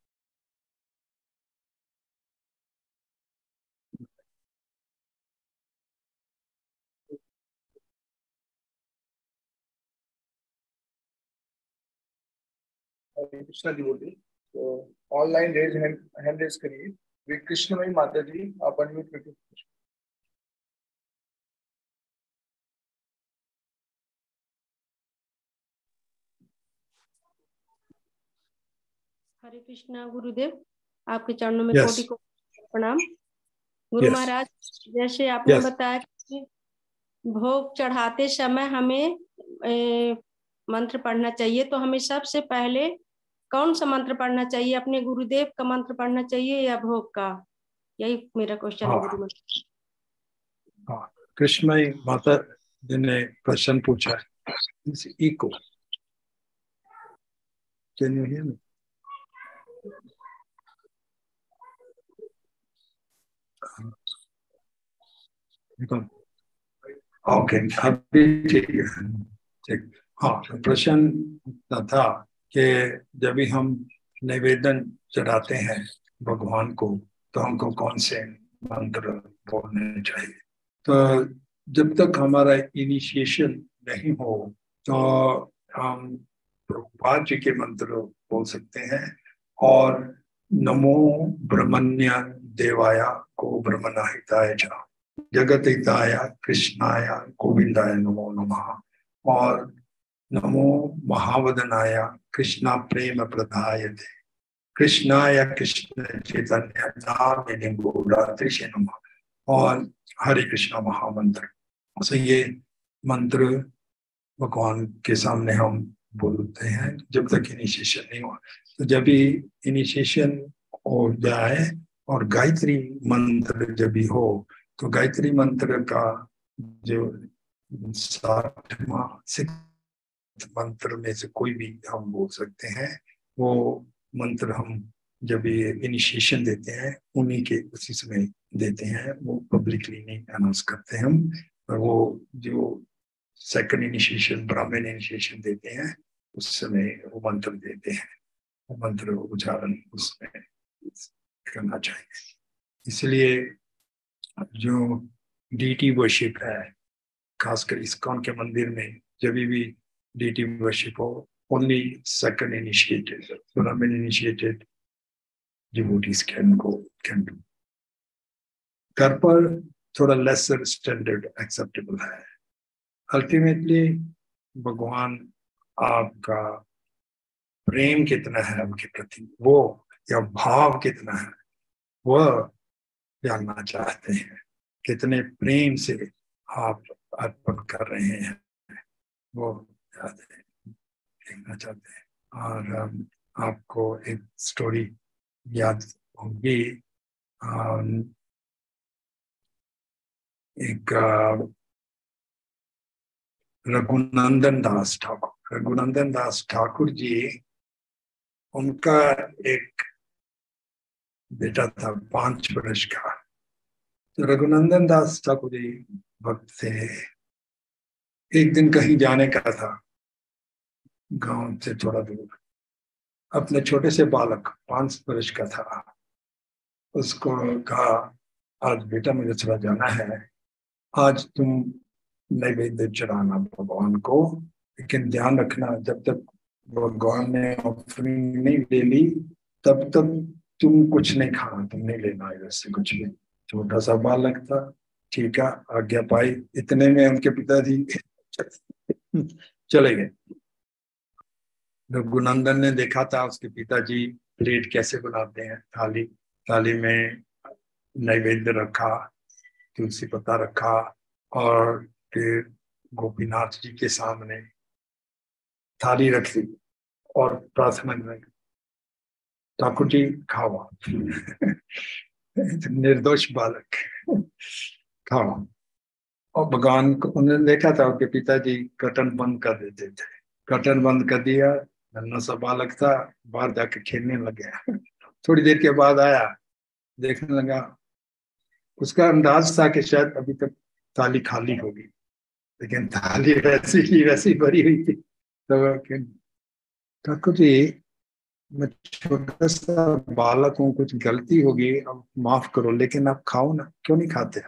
Krishna ji बोलिए तो online raise hand raise करिए वे कृष्णमयी माता जी आप unmute करके हरे कृष्णा गुरुदेव, आपके चरणों में Yes. कोटि को प्रणाम। गुरु Yes. महाराज, जैसे आपने Yes. बताया कि भोग चढ़ाते समय हमें मंत्र पढ़ना चाहिए, तो हमें सबसे पहले कौन सा मंत्र पढ़ना चाहिए? अपने गुरुदेव का मंत्र पढ़ना चाहिए या भोग का? यही मेरा क्वेश्चन है गुरु महाराज। हाँ, कृष्णमयी माता जी ने प्रश्न पूछा है। It's echo. Can you hear me? Okay, अभी ठीक है। ठीक। हाँ, प्रश्न था कि जब भी हम निवेदन चढ़ाते हैं भगवान को, तो हमको कौन से मंत्र बोलने चाहिए। तो जब तक हमारा इनिशिएशन नहीं हो, तो हम प्रभुपाद जी के मंत्र बोल सकते हैं। और नमो ब्रह्मण्य देवाय को ब्रह्मणाहिताय च जगत हिताय कृष्णाय गोविंदाय नमो नमः। और नमो महावदनाय कृष्णा प्रेम प्रदायते कृष्णाय कृष्ण चैतन्य नामिने गौरात्रिषे नमः। और हरे कृष्णा महामंत्र। तो ये मंत्र भगवान के सामने हम बोलते हैं जब तक इनिशिएशन नहीं हुआ। तो जब भी इनिशिएशन हो जाए और गायत्री मंत्र जब भी हो, तो गायत्री मंत्र का जो 60वां मंत्र में से कोई भी हम बोल सकते हैं। वो मंत्र हम जब ये इनिशिएशन देते हैं उन्हीं के उसी समय देते हैं, वो पब्लिकली नहीं अनाउंस करते हम। और वो जो सेकंड इनिशिएशन ब्राह्मण इनिशिएशन देते हैं उस समय वो मंत्र देते हैं, वो मंत्र उच्चारण उसमें करना चाहिए। इसलिए जो डीटी वर्शिप है, खासकर इस्कॉन के मंदिर में जब भी डीटी वर्शिप हो, ओनली सेकंड इनिशिएटेड ब्राह्मण इनिशिएटेड devotees can do. घर पर थोड़ा लेसर स्टैंडर्ड एक्सेप्टेबल है। अल्टीमेटली भगवान आपका प्रेम कितना है उनके प्रति, वो या भाव कितना है, वह जानना चाहते हैं। कितने प्रेम से आप अर्पण कर रहे हैं, वो देखना चाहते हैं। और आपको एक स्टोरी याद होगी, एक रघुनंदन दास ठाकुर, रघुनंदन दास ठाकुर जी, उनका एक बेटा था 5 वर्ष का। तो रघुनंदन दास ठाकुर जी भक्त थे। एक दिन कहीं जाने का था, गांव से थोड़ा दूर, अपने छोटे से बालक 5 वर्ष का था, उसको कहा, आज बेटा मुझे थोड़ा जाना है, आज तुम नैवेद्य चढ़ाना भगवान को, लेकिन ध्यान रखना जब तक भगवान ने ऑफरिंग नहीं ले ली तब तक तुम कुछ नहीं खाना, तुम नहीं लेना इधर से कुछ भी। छोटा सा बालक था, ठीक है, आज्ञा पाई। इतने में उनके पिताजी चले गए। रघुनंदन ने देखा था उसके पिताजी प्लेट कैसे बनाते हैं, थाली में नैवेद्य रखा, तुलसी पत्ता रखा, और फिर गोपीनाथ जी के सामने थाली रख दी और प्रार्थना में ठाकुर जी खाओ। निर्दोष बालक खाओ। और भगवान को उन्होंने देखा था, उनके पिताजी कर्टन बंद कर देते थे, कर्टन बंद कर दिया, नन्हा सा बालक था, बाहर जाके खेलने लग गया। थोड़ी देर के बाद आया, देखने लगा, उसका अंदाज था कि शायद अभी तक थाली खाली होगी, लेकिन थाली वैसी ही वैसी भरी हुई थी। तो ठाकुर जी, मैं छोटा सा बालक हूँ, कुछ गलती होगी, अब माफ करो, लेकिन आप खाओ ना, क्यों नहीं खाते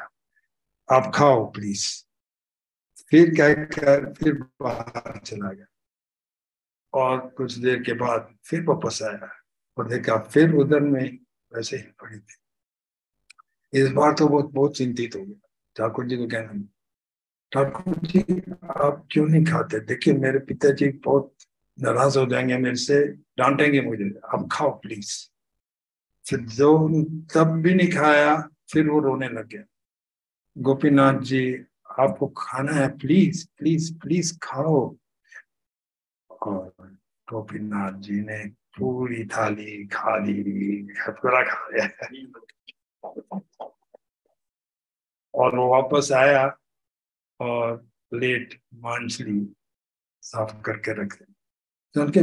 आप खाओ प्लीज। फिर क्या कर, फिर बाहर चला गया, और कुछ देर के बाद फिर वापस आया और देखा फिर उधर में वैसे ही पड़ी थी। इस बार तो बहुत बहुत चिंतित हो गया। ठाकुर जी को कहना, ठाकुर जी आप क्यों नहीं खाते, देखिए मेरे पिताजी बहुत नाराज हो जाएंगे मेरे से, डांटेंगे मुझे, आप खाओ प्लीज। फिर जो तब भी नहीं खाया, फिर वो रोने लग गया, गोपीनाथ जी आपको खाना है, प्लीज प्लीज प्लीज खाओ। और गोपीनाथ जी ने पूरी थाली खा ली, पूरा खा लिया। और वो वापस आया और प्लेट मांझ ली, साफ करके रख दी। तो उनके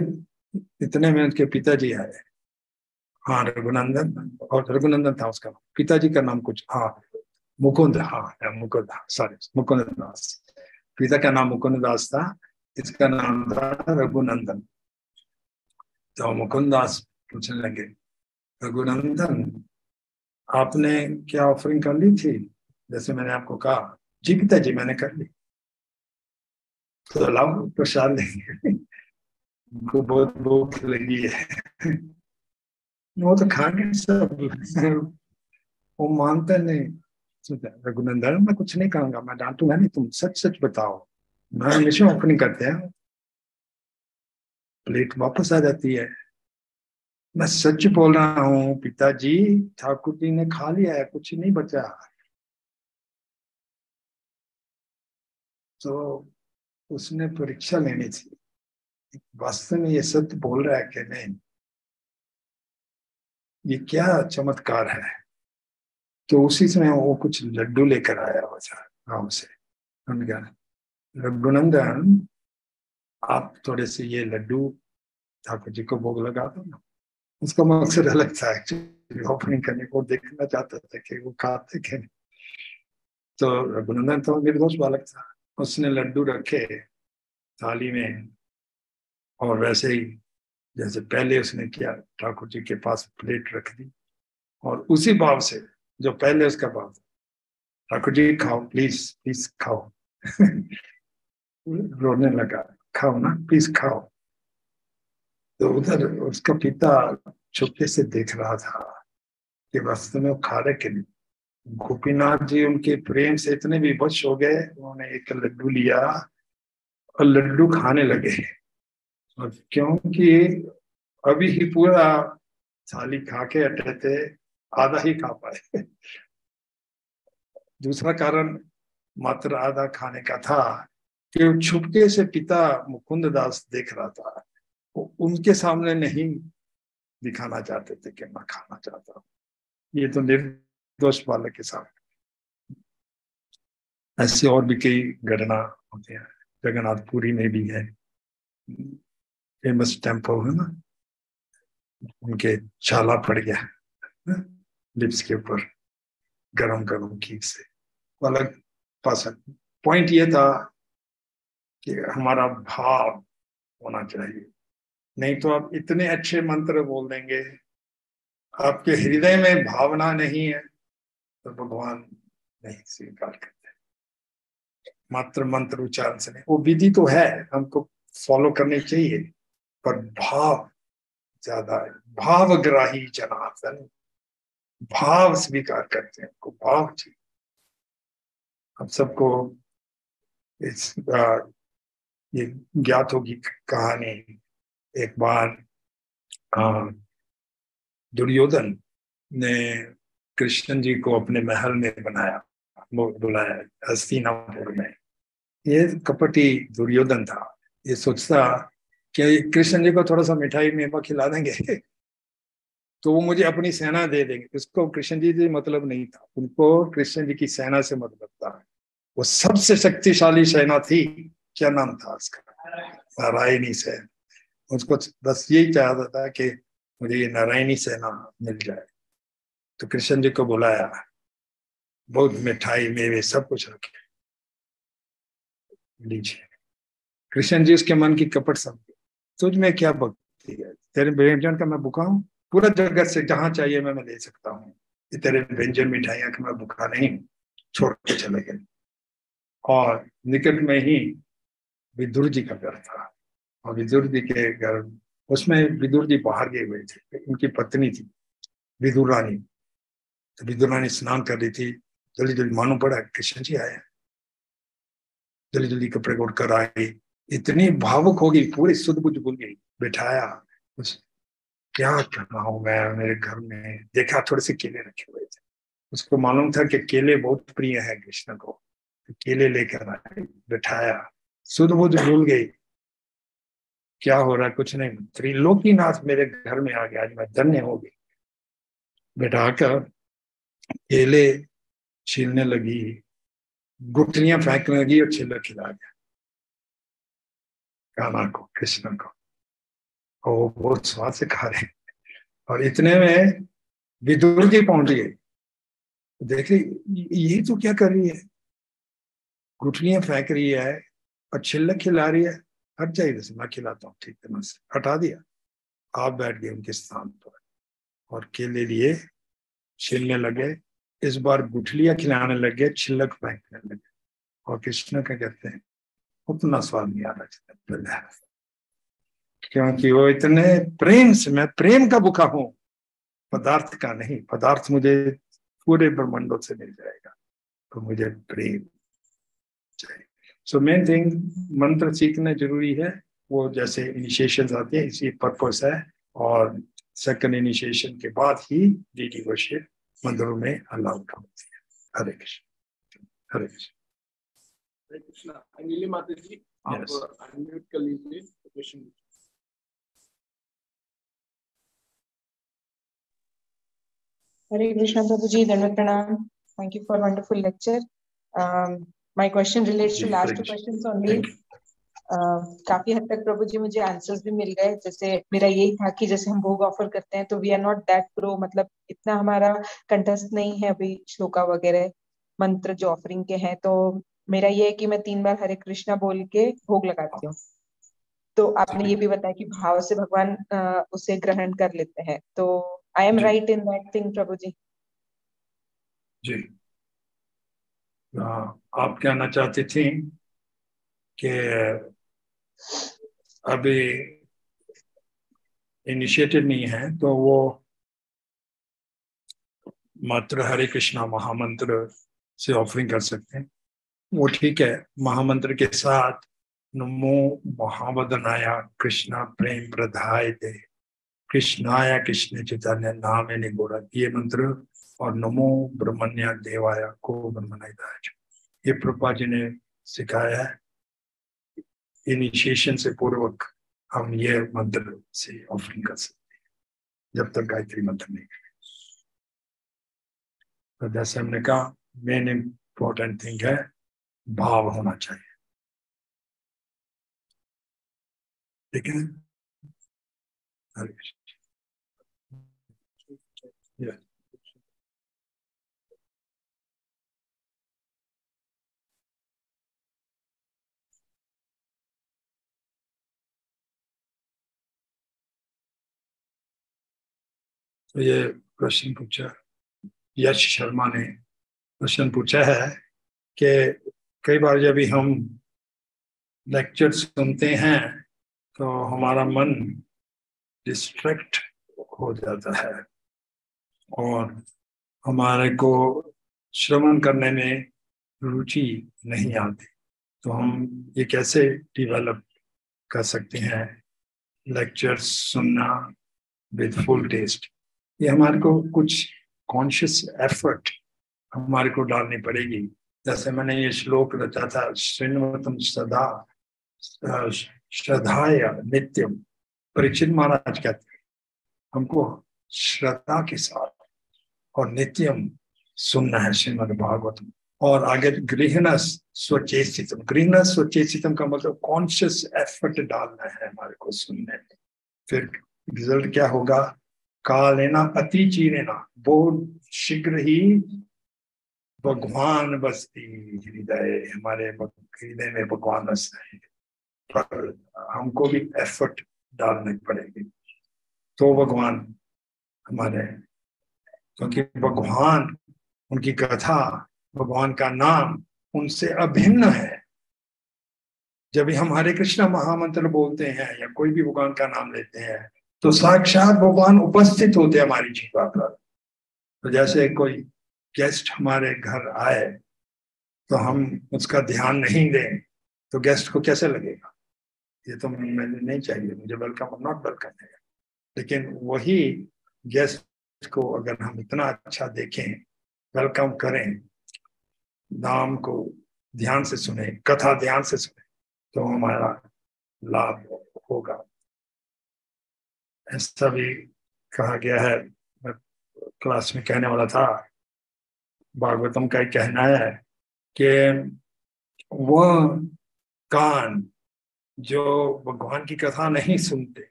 इतने में उनके पिताजी आए। हाँ रघुनंदन, और रघुनंदन था उसका, पिताजी का नाम कुछ, हाँ मुकुंद, हाँ मुकुंद, सॉरी मुकुंद दास। पिता का नाम मुकुंद दास था, इसका नाम था रघुनंदन। तो मुकुंद दास पूछने लगे, रघुनंदन आपने क्या ऑफरिंग कर ली थी जैसे मैंने आपको कहा? जी पिताजी मैंने कर ली। तो लाओ प्रसाद लेंगे, उनको बहुत भूख लगी है। वो तो खाने सब, वो मानता नहीं। रघुनंदन मैं कुछ नहीं कहूंगा, मैं डांटूंगा नहीं, तुम सच सच बताओ। मैं हमेशा ओपनिंग करते हैं, प्लेट वापस आ जाती है। मैं सच बोल रहा हूँ पिताजी, ठाकुर जी ने खा लिया है, कुछ नहीं बचा। तो उसने परीक्षा लेनी थी, वास्तव में ये सत्य बोल रहा है कि नहीं, ये क्या चमत्कार है। तो उसी समय वो कुछ लड्डू लेकर आया हुआ था गाँव से। उन्होंने कहा रघुनंदन आप थोड़े से ये लड्डू ठाकुर जी को भोग लगा दो ना। उसका मकसद अलग था एक्चुअली, ओपनिंग करने को देखना चाहता था कि वो खाते कि नहीं। तो रघुनंदन तो निर्दोष बालक था, उसने लड्डू रखे थाली में, और वैसे ही जैसे पहले उसने किया, ठाकुर जी के पास प्लेट रख दी, और उसी भाव से जो पहले उसका भाव था, ठाकुर जी खाओ प्लीज प्लीज खाओ। रोने लगा, खाओ ना प्लीज खाओ। तो उधर उसका पिता चुपके से देख रहा था कि वास्तव में वो खा रहे कि नहीं। गोपीनाथ जी उनके प्रेम से इतने विवश हो गए, उन्होंने एक लड्डू लिया और लड्डू खाने लगे। और क्योंकि अभी ही पूरा थाली खा के हटे थे, आधा ही खा पाए। दूसरा कारण मात्र आधा खाने का था कि वो छुपके से पिता मुकुंद दास देख रहा था, वो उनके सामने नहीं दिखाना चाहते थे कि मैं खाना चाहता हूँ। ये तो निर्दोष बालक के साथ। ऐसे और भी कई घटना होती है। जगन्नाथपुरी में भी है, फेमस टेम्पल है ना, उनके छाला पड़ गया लिप्स के ऊपर गरम गरम घी से। अलग पसंद पॉइंट ये था कि हमारा भाव होना चाहिए। नहीं तो आप इतने अच्छे मंत्र बोल देंगे, आपके हृदय में भावना नहीं है तो भगवान नहीं स्वीकार करते। मात्र मंत्र उच्चारण से नहीं, वो विधि तो है, हमको फॉलो करनी चाहिए, पर भाव ज्यादा है। भावग्राही जनार्दन, भाव स्वीकार करते हैं, हमको भाव चाहिए। हम सबको इस ये ज्ञात होगी कहानी। एक बार दुर्योधन ने कृष्ण जी को अपने महल में बनाया, बुलाया हस्तिनापुर में। ये कपटी दुर्योधन था। ये सोचता कि कृष्ण जी को थोड़ा सा मिठाई मेवा खिला देंगे तो वो मुझे अपनी सेना दे देंगे। उसको कृष्ण जी से मतलब नहीं था, उनको कृष्ण जी की सेना से मतलब था। वो सबसे शक्तिशाली सेना थी। क्या नाम था उसका? नारायणी सेना। उसको बस यही चाहता था कि मुझे ये नारायणी सेना मिल जाए। तो कृष्ण जी को बुलाया, बहुत मिठाई मेवे सब कुछ रखे, लीजिए। कृष्ण जी उसके मन की कपट समझे, तुझ में क्या भक्ति है, तेरे व्यंजन का मैं भूखा हूँ? पूरा जगत से जहां चाहिए मैं ले सकता हूँ, ये तेरे व्यंजन मिठाइयां का मैं भूखा नहीं हूँ। छोड़ के चले गए। और निकट में ही विदुर जी का घर था, और विदुर जी के घर, उसमें विदुर जी बाहर गए हुए थे, उनकी पत्नी थी विदुर रानी। तो विदुर रानी स्नान कर रही थी, जल्दी जल्दी मालूम पड़ा कृष्ण जी आए। जल्दी जल्दी कपड़े उड़ कर आई, इतनी भावुक हो गई, पूरी सुध बुझ भूल गई। बिठाया, उस क्या करना हूं मैं, मेरे घर में देखा थोड़े से केले रखे हुए थे। उसको मालूम था कि केले बहुत प्रिय है कृष्ण को, तो केले लेकर आए, बिठाया। सुध बुध भूल गई, क्या हो रहा है कुछ नहीं, त्रिलोकीनाथ मेरे घर में आ गया, आज मैं धन्य हो गई। बिठाकर केले छीलने लगी, गुठलियां फेंकने लगी और छिलक खिला गया कान्हा को, कृष्ण को। और वो बहुत स्वाद से खा रहे। और इतने में विदुर जी पहुंच गए। देखे ये तो क्या कर रही है, गुठलियां फेंक रही है और छिलक खिला रही है। हट जाइए, जैसे मैं खिलाता हूँ, ठीक तरह से हटा दिया। आप बैठ गए उनके स्थान पर और केले लिए, छीलने लगे। इस बार गुठलियां खिलाने लगे, छिलक फेंकने लगे। और कृष्ण क्या कहते हैं, उतना स्वाद नहीं आ रहा, क्योंकि वो इतने प्रेम से, मैं प्रेम का भूखा हूं, पदार्थ का नहीं। पदार्थ मुझे पूरे ब्रह्मांडों से मिल जाएगा, तो मुझे प्रेम चाहिए। सो मेन थिंग, मंत्र सीखना जरूरी है। वो जैसे इनिशिएशन आते हैं, इसी पर्पस है। और सेकंड इनिशिएशन के बाद ही डीडी वर्शिप मंदिरों में अलाउड होती है। हरे कृष्ण, हरे कृष्ण। हरे कृष्णा। अंजलि माता जी, आप अनम्यूट कर लीजिए question. Hare Krishna Prabhuji, Dandavat Pranam. Thank you for wonderful lecture. My question relates to last two questions only. काफी हद तक प्रभु जी मुझे आंसर्स भी मिल गए। जैसे मेरा यही था कि जैसे हम भोग ऑफर करते हैं तो we are not that pro, मतलब इतना हमारा कंठस्थ नहीं है अभी श्लोका वगैरह मंत्र जो ऑफरिंग के हैं। तो मेरा ये है कि मैं 3 बार हरे कृष्णा बोल के भोग लगाती हूँ। तो आपने ये भी बताया कि भाव से भगवान उसे ग्रहण कर लेते हैं। तो I am right in that thing प्रभु जी? जी, आप कहना चाहती थी कि अभी इनिशिएटिव नहीं है, तो वो मात्र हरे कृष्णा महामंत्र से ऑफरिंग कर सकते हैं, वो ठीक है। महामंत्र के साथ नमो महावदनाय कृष्णा प्रेम प्रदाय दे कृष्णाय कृष्ण चैतन्य नामेनि गौर, ये मंत्र, और नमो ब्रह्मण्य देवाय को ब्रह्मण्याय, ये प्रभुपाद जी ने सिखाया है। इनिशिएशन से पूर्वक हम ये मंत्र से ऑफरिंग कर सकते हैं जब तक गायत्री मंत्र नहीं करें। तो जैसे हमने कहा, मेन इम्पोर्टेंट थिंग है भाव होना चाहिए, ठीक है। Yeah. तो ये प्रश्न पूछा, यश शर्मा ने प्रश्न पूछा है कि कई बार जब भी हम लेक्चर सुनते हैं तो हमारा मन डिस्ट्रैक्ट हो जाता है और हमारे को श्रवण करने में रुचि नहीं आती। तो हम ये कैसे डेवलप कर सकते हैं लेक्चर सुनना विद फुल टेस्ट? ये हमारे को कुछ कॉन्शियस एफर्ट हमारे को डालनी पड़ेगी। जैसे मैंने ये श्लोक रचा था, श्रीनवतम सदा श्रद्धाय नित्यम, परीक्षित महाराज कहते हैं हमको श्रद्धा के साथ और नित्यम सुनना है श्रीमद् भागवतम। और आगे गृहण स्वचेषितम, गृहण स्वचेषितम का मतलब कॉन्शियस एफर्ट डालना है हमारे को सुनने में। फिर रिजल्ट क्या होगा? कालेना अति चीरेना, बहुत शीघ्र ही भगवान बसती हृदय, हमारे हृदय में भगवान बस रहे। पर हमको भी एफर्ट डालने पड़ेगी तो भगवान हमारे, क्योंकि भगवान, उनकी कथा, भगवान का नाम उनसे अभिन्न है। जब भी हम हरे कृष्णा महामंत्र बोलते हैं या कोई भी भगवान का नाम लेते हैं तो साक्षात भगवान उपस्थित होते हैं हमारी जीवा पर। तो जैसे कोई गेस्ट हमारे घर आए तो हम उसका ध्यान नहीं दें तो गेस्ट को कैसे लगेगा? ये तो मैंने नहीं चाहिए, मुझे वेलकम नॉट वेलकम है। लेकिन वही गेस्ट को अगर हम इतना अच्छा देखें, वेलकम करें, नाम को ध्यान से सुने, कथा ध्यान से सुने, तो हमारा लाभ होगा। ऐसा भी कहा गया है, मैं क्लास में कहने वाला था, भागवतम का कहना है कि वह कान जो भगवान की कथा नहीं सुनते,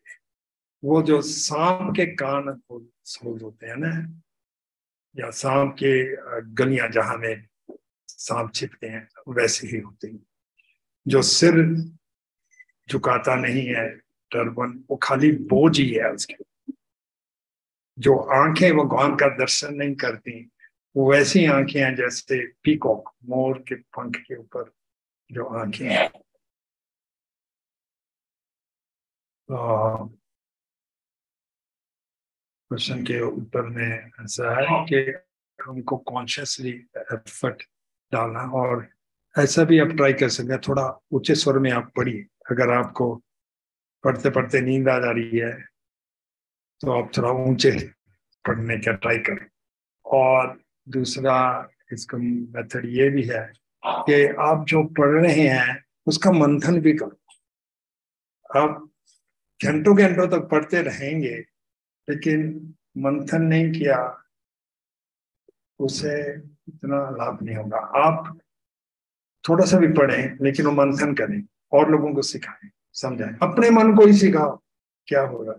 वो जो सांप के कान होते हैं ना, या सांप के गलियां जहां में सांप छिपते हैं, वैसे ही होते हैं। जो सिर झुकाता नहीं है, टर्बन, वो खाली बोझ ही है उसके। जो आंखें भगवान का दर्शन नहीं करती, वो वैसी आंखें हैं जैसे पीकॉक, मोर के पंख के ऊपर जो आंखें हैं। क्वेश्चन के उत्तर में ऐसा है कि हमको कॉन्शियसली एफर्ट डालना, और ऐसा भी आप ट्राई कर सकते हैं, थोड़ा ऊंचे स्वर में आप पढ़िए। अगर आपको पढ़ते पढ़ते नींद आ जा रही है तो आप थोड़ा ऊंचे पढ़ने का ट्राई करें। और दूसरा इसका मेथड ये भी है कि आप जो पढ़ रहे हैं उसका मंथन भी करो। आप घंटों घंटों तक पढ़ते रहेंगे लेकिन मंथन नहीं किया, उसे इतना लाभ नहीं होगा। आप थोड़ा सा भी पढ़ें लेकिन वो मंथन करें, और लोगों को सिखाएं, समझाएं, अपने मन को ही सिखाओ, क्या होगा,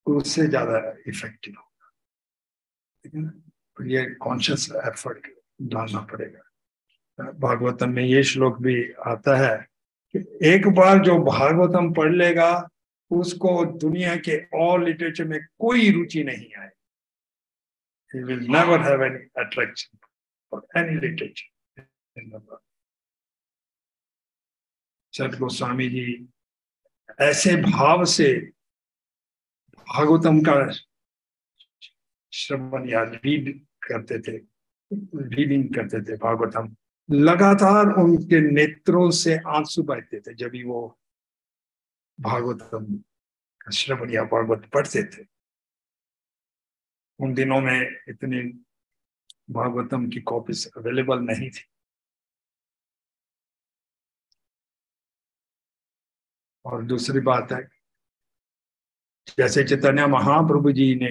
उससे ज्यादा इफेक्टिव होगा। ठीक है ना? तो ये कॉन्शियस एफर्ट डालना पड़ेगा। भागवतम में ये श्लोक भी आता है कि एक बार जो भागवतम पढ़ लेगा उसको दुनिया के और लिटरेचर में कोई रुचि नहीं आए। He will never have any attraction for any literature in the world. सत गोस्वामी जी ऐसे भाव से भागवतम का श्रवण या रीड करते थे, रीडिंग करते थे भागवतम, लगातार उनके नेत्रों से आंसू बहते थे जब भी वो भागवतम श्रवण या भागवत पढ़ते थे। उन दिनों में इतनी भागवतम की कॉपीज अवेलेबल नहीं थी। और दूसरी बात है, जैसे चैतन्य महाप्रभु जी ने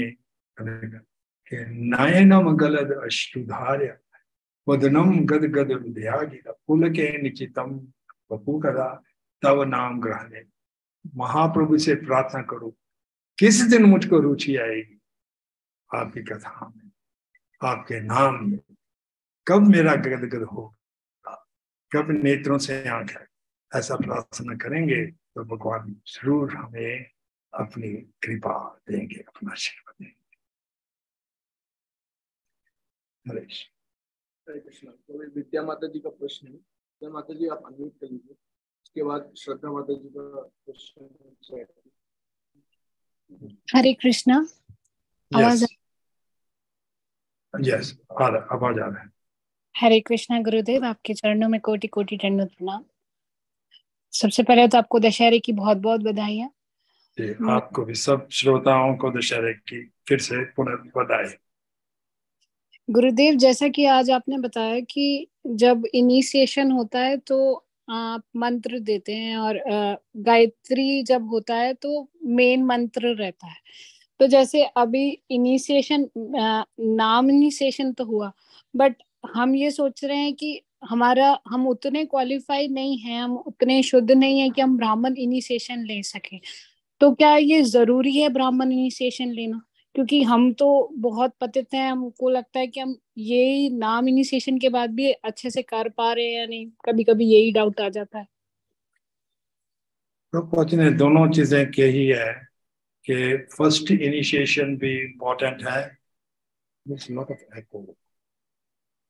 नयनम गलद अश्रुधार्य वदनम गद गद विद्यागिरा पुलके निचितम बपू कदा तव नाम ग्रहणे। महाप्रभु से प्रार्थना करो, किस दिन मुझको रुचि आएगी आपकी कथा में, आपके नाम में, कब मेरा गदगद होगा, कब नेत्रों से आंखें, ऐसा प्रार्थना करेंगे तो भगवान जरूर हमें अपनी कृपा देंगे, अपना आशीर्वाद देंगे। हरेश हरे कृष्णा। तो विद्या माता जी का प्रश्न है, विद्या माता जी आप अनम्यूट कर लीजिए, उसके बाद श्रद्धा माता जी का प्रश्न है। हरे कृष्णा। आवाज यस आवाज आ रहा है। हरे कृष्णा गुरुदेव, आपके चरणों में कोटि कोटि दंडवत प्रणाम। सबसे पहले तो आपको दशहरे की बहुत बहुत बधाइयाँ। आपको भी, सब श्रोताओं को दशहरे की फिर से पुनः बधाई। गुरुदेव, जैसा कि आज आपने बताया कि जब इनिशिएशन होता है तो आप मंत्र देते हैं और गायत्री जब होता है तो मेन मंत्र रहता है। तो जैसे अभी इनिशिएशन, नाम इनिशिएशन तो हुआ, बट हम ये सोच रहे हैं कि हम उतने क्वालिफाई नहीं हैं, हम उतने शुद्ध नहीं है कि हम ब्राह्मण इनिशिएशन ले सके। तो क्या ये जरूरी है ब्राह्मण इनिशिएशन लेना? क्योंकि हम तो बहुत पतित हैं, हमको लगता है कि हम ये नाम इनिशिएशन के बाद भी अच्छे से कर पा रहे हैं या नहीं, कभी कभी यही डाउट आ जाता है। तो कुछ नहीं, दोनों चीजें के ही है कि फर्स्ट इनिशिएशन भी इम्पोर्टेंट है,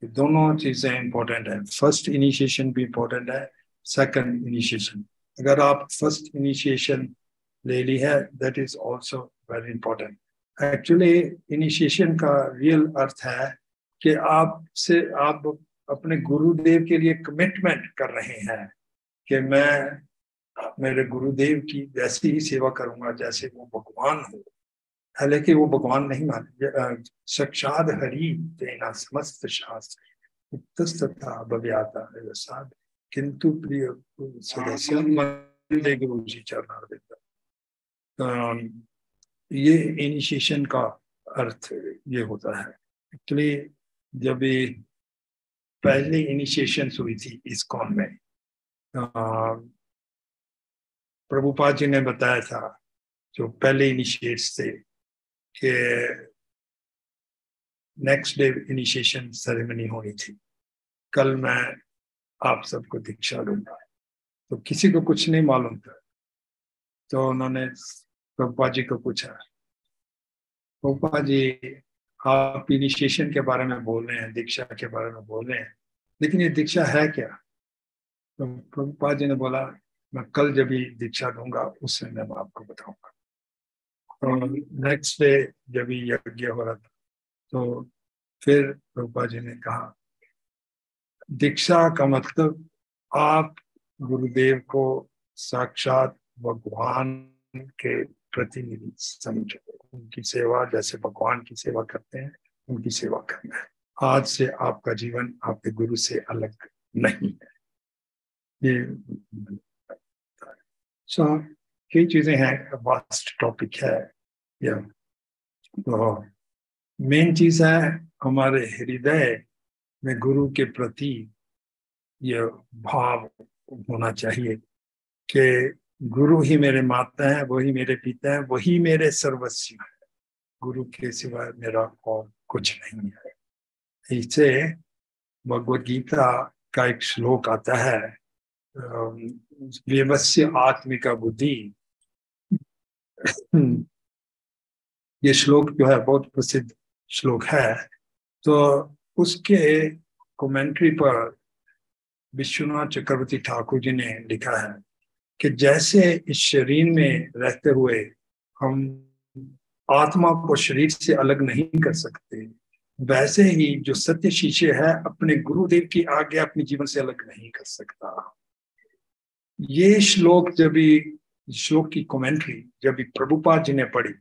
दोनों चीजें इम्पोर्टेंट है। फर्स्ट इनिशिएशन भी इम्पोर्टेंट है, सेकंड इनिशिएशन। अगर आप फर्स्ट इनिशिएशन ले ली है, that is also very important. Actually initiation का रियल अर्थ है कि आप अपने गुरुदेव के लिए कमिटमेंट कर रहे हैं कि मैं मेरे गुरुदेव की वैसी ही सेवा करूंगा जैसे वो भगवान हो। हालांकि वो भगवान नहीं माने, साक्षात हरि तेना समस्त शास्त्र तथा भव्याता साध किंतु प्रिय सदस्य मंदिर गुरु जी चरणारविंद। ये इनिशिएशन का अर्थ ये होता है। एक्चुअली जब ये पहली इनिशिएशन हुई थी इस्कॉन में, प्रभुपाद जी ने बताया था जो पहले इनिशिएट्स थे कि नेक्स्ट डे इनिशिएशन सेरेमनी होनी थी, कल मैं आप सबको दीक्षा दूंगा। तो किसी को कुछ नहीं मालूम था, तो उन्होंने प्रभुपाद जी को पूछा, प्रभुपाद जी आप इनिशिएशन के बारे में बोल रहे हैं, दीक्षा के बारे में बोल रहे हैं, लेकिन ये दीक्षा है क्या? तो प्रभुपाद जी ने बोला, मैं कल जब भी दीक्षा दूंगा उस समय मैं आपको बताऊंगा। तो नेक्स्ट डे जब यज्ञ हो रहा था तो फिर प्रभुपाद जी ने कहा, दीक्षा का मतलब आप गुरुदेव को साक्षात भगवान के प्रतिनिधि समझो, उनकी सेवा जैसे भगवान की सेवा करते हैं उनकी सेवा करना है। आज से आपका जीवन आपके गुरु से अलग नहीं है। ये कई चीजें हैं, वास्ट टॉपिक है। तो मेन चीज है हमारे हृदय में गुरु के प्रति ये भाव होना चाहिए कि गुरु ही मेरे माता है, वही मेरे पिता है, वही मेरे सर्वस्व है, गुरु के सिवा मेरा और कुछ नहीं है। इससे भगवद गीता का एक श्लोक आता है, व्यवस्य आत्मिका बुद्धि। ये श्लोक जो है बहुत प्रसिद्ध श्लोक है। तो उसके कमेंट्री पर विश्वनाथ चक्रवर्ती ठाकुर जी ने लिखा है कि जैसे इस शरीर में रहते हुए हम आत्मा को शरीर से अलग नहीं कर सकते, वैसे ही जो सत्य शिष्य है अपने गुरुदेव की आज्ञा अपने जीवन से अलग नहीं कर सकता। ये श्लोक श्लोक की कमेंट्री जब प्रभुपाद जी ने पढ़ी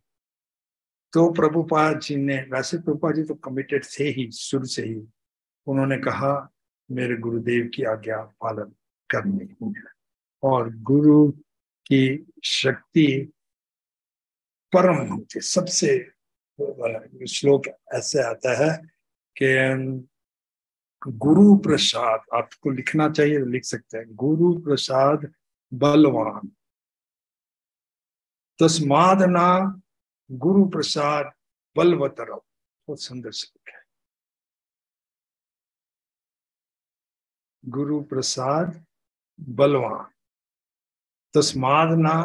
तो प्रभुपाद जी ने, वैसे प्रभुपाद जी तो कमिटेड थे ही शुरू से ही, उन्होंने कहा मेरे गुरुदेव की आज्ञा पालन करनी है। और गुरु की शक्ति परम होती, सबसे श्लोक ऐसे आता है कि गुरु प्रसाद, आपको लिखना चाहिए तो लिख सकते हैं, गुरु प्रसाद बलवान तस्माद ना गुरु प्रसाद बलवतरम। बहुत सुंदर श्लोक है। गुरु प्रसाद बलवान तस्माद ना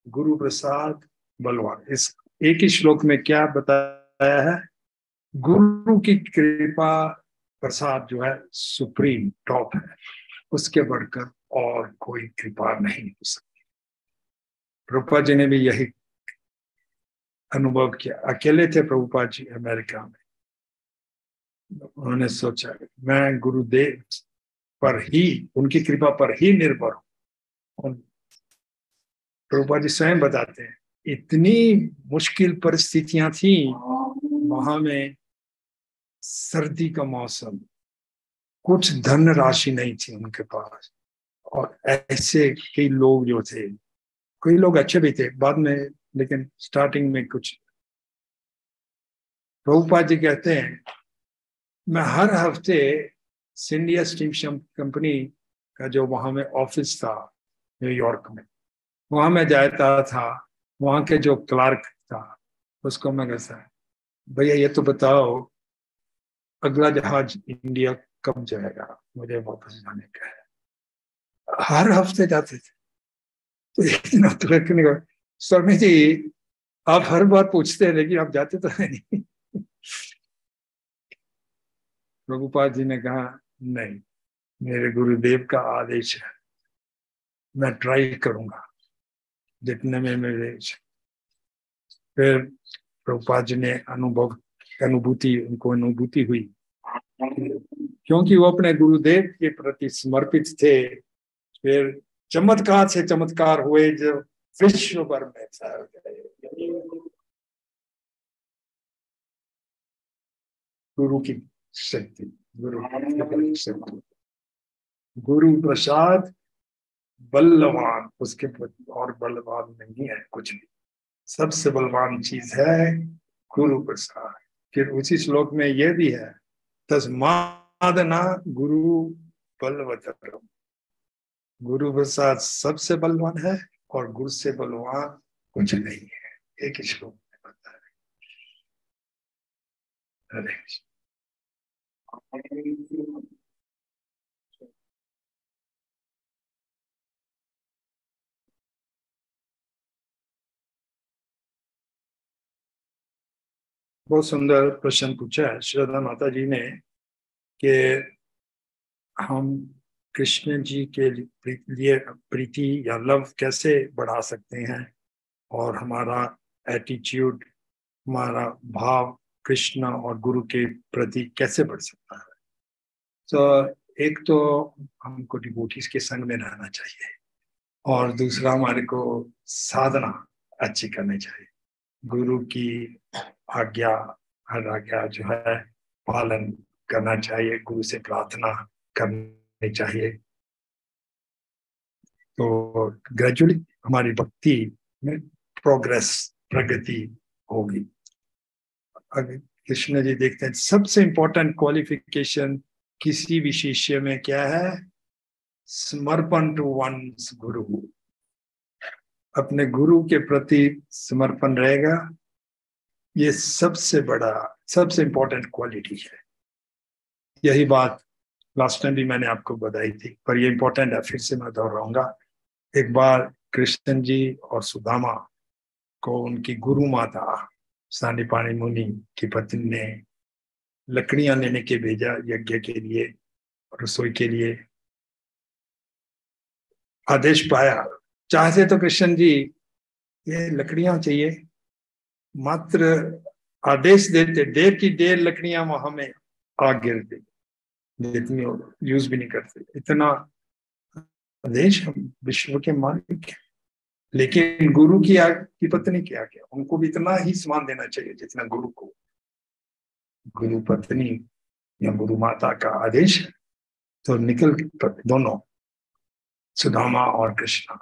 गुरु प्रसाद बलवान। इस एक ही श्लोक में क्या बताया है? गुरु की कृपा प्रसाद जो है सुप्रीम टॉप है, उसके बढ़कर और कोई कृपा नहीं हो सकती। प्रभुपाद जी ने भी यही अनुभव किया। अकेले थे प्रभुपाद जी अमेरिका में, उन्होंने सोचा मैं गुरुदेव पर ही, उनकी कृपा पर ही निर्भर हूं। प्रभुपाद जी स्वयं बताते हैं इतनी मुश्किल परिस्थितियां थी वहां में, सर्दी का मौसम, कुछ धन राशि नहीं थी उनके पास, और ऐसे कई लोग जो थे, कई लोग अच्छे भी थे बाद में, लेकिन स्टार्टिंग में कुछ। प्रभुपाद जी कहते हैं मैं हर हफ्ते सिंडिया स्टीम कंपनी का जो वहां में ऑफिस था न्यूयॉर्क में, वहां में जाता था, वहां के जो क्लार्क था उसको मैं कहता भैया ये तो बताओ अगला जहाज इंडिया कब जाएगा, मुझे वापस जाने का है। हर हफ्ते जाते थे। तो एक दिन आप तो स्वामी जी आप हर बार पूछते हैं लेकिन आप जाते तो है नहीं। प्रभुपाद जी ने कहा नहीं, मेरे गुरुदेव का आदेश है, मैं ट्राई करूंगा जितने में मेरे। फिर प्रभुपाद जी ने उनको अनुभूति हुई, क्योंकि वो अपने गुरुदेव के प्रति समर्पित थे। फिर चमत्कार से चमत्कार हुए जो विश्व भर में फैल गए। गुरु की शक्ति, गुरु शक्ति, गुरु प्रसाद बलवान, उसके और बलवान नहीं है कुछ भी। सबसे बलवान चीज है गुरु प्रसाद। फिर उसी श्लोक में यह भी है तस्मादना गुरु बलवतरम। गुरु प्रसाद सबसे बलवान है और गुरु से बलवान कुछ नहीं है। एक ही श्लोक में बताया। हरे कृष्ण। बहुत सुंदर प्रश्न पूछा है श्रद्धा माता जी ने कि हम कृष्ण जी के लिए प्रीति या लव कैसे बढ़ा सकते हैं और हमारा एटीट्यूड, हमारा भाव कृष्ण और गुरु के प्रति कैसे बढ़ सकता है। तो एक तो हमको डिवोटीज के संग में रहना चाहिए और दूसरा हमारे को साधना अच्छी करनी चाहिए। गुरु की आज्ञा, हर आज्ञा जो है पालन करना चाहिए, गुरु से प्रार्थना करनी चाहिए। तो ग्रेजुअली हमारी भक्ति में प्रगति होगी। अगर कृष्ण जी देखते हैं सबसे इंपॉर्टेंट क्वालिफिकेशन किसी भी शिष्य में क्या है? समर्पण टू वंस गुरु। अपने गुरु के प्रति समर्पण रहेगा, ये सबसे बड़ा, सबसे इंपॉर्टेंट क्वालिटी है। यही बात लास्ट टाइम भी मैंने आपको बताई थी, पर ये इंपॉर्टेंट है, फिर से मैं दोहराऊंगा। एक बार कृष्ण जी और सुदामा को उनकी गुरु माता सांदीपनि मुनि की पत्नी ने लकड़ियां लेने के भेजा यज्ञ के लिए, रसोई के लिए आदेश पाया। चाहते तो कृष्ण जी ये लकड़ियां चाहिए, मात्र आदेश देते, ढेर की ढेर लकड़ियां वहां में आग गिरती, जितनी यूज भी नहीं करते। इतना आदेश, हम विश्व के मालिक हैं। लेकिन गुरु की पत्नी क्या किया, उनको भी इतना ही सम्मान देना चाहिए जितना गुरु को। गुरु पत्नी या गुरु माता का आदेश है तो निकल दोनों, सुदामा और कृष्णा,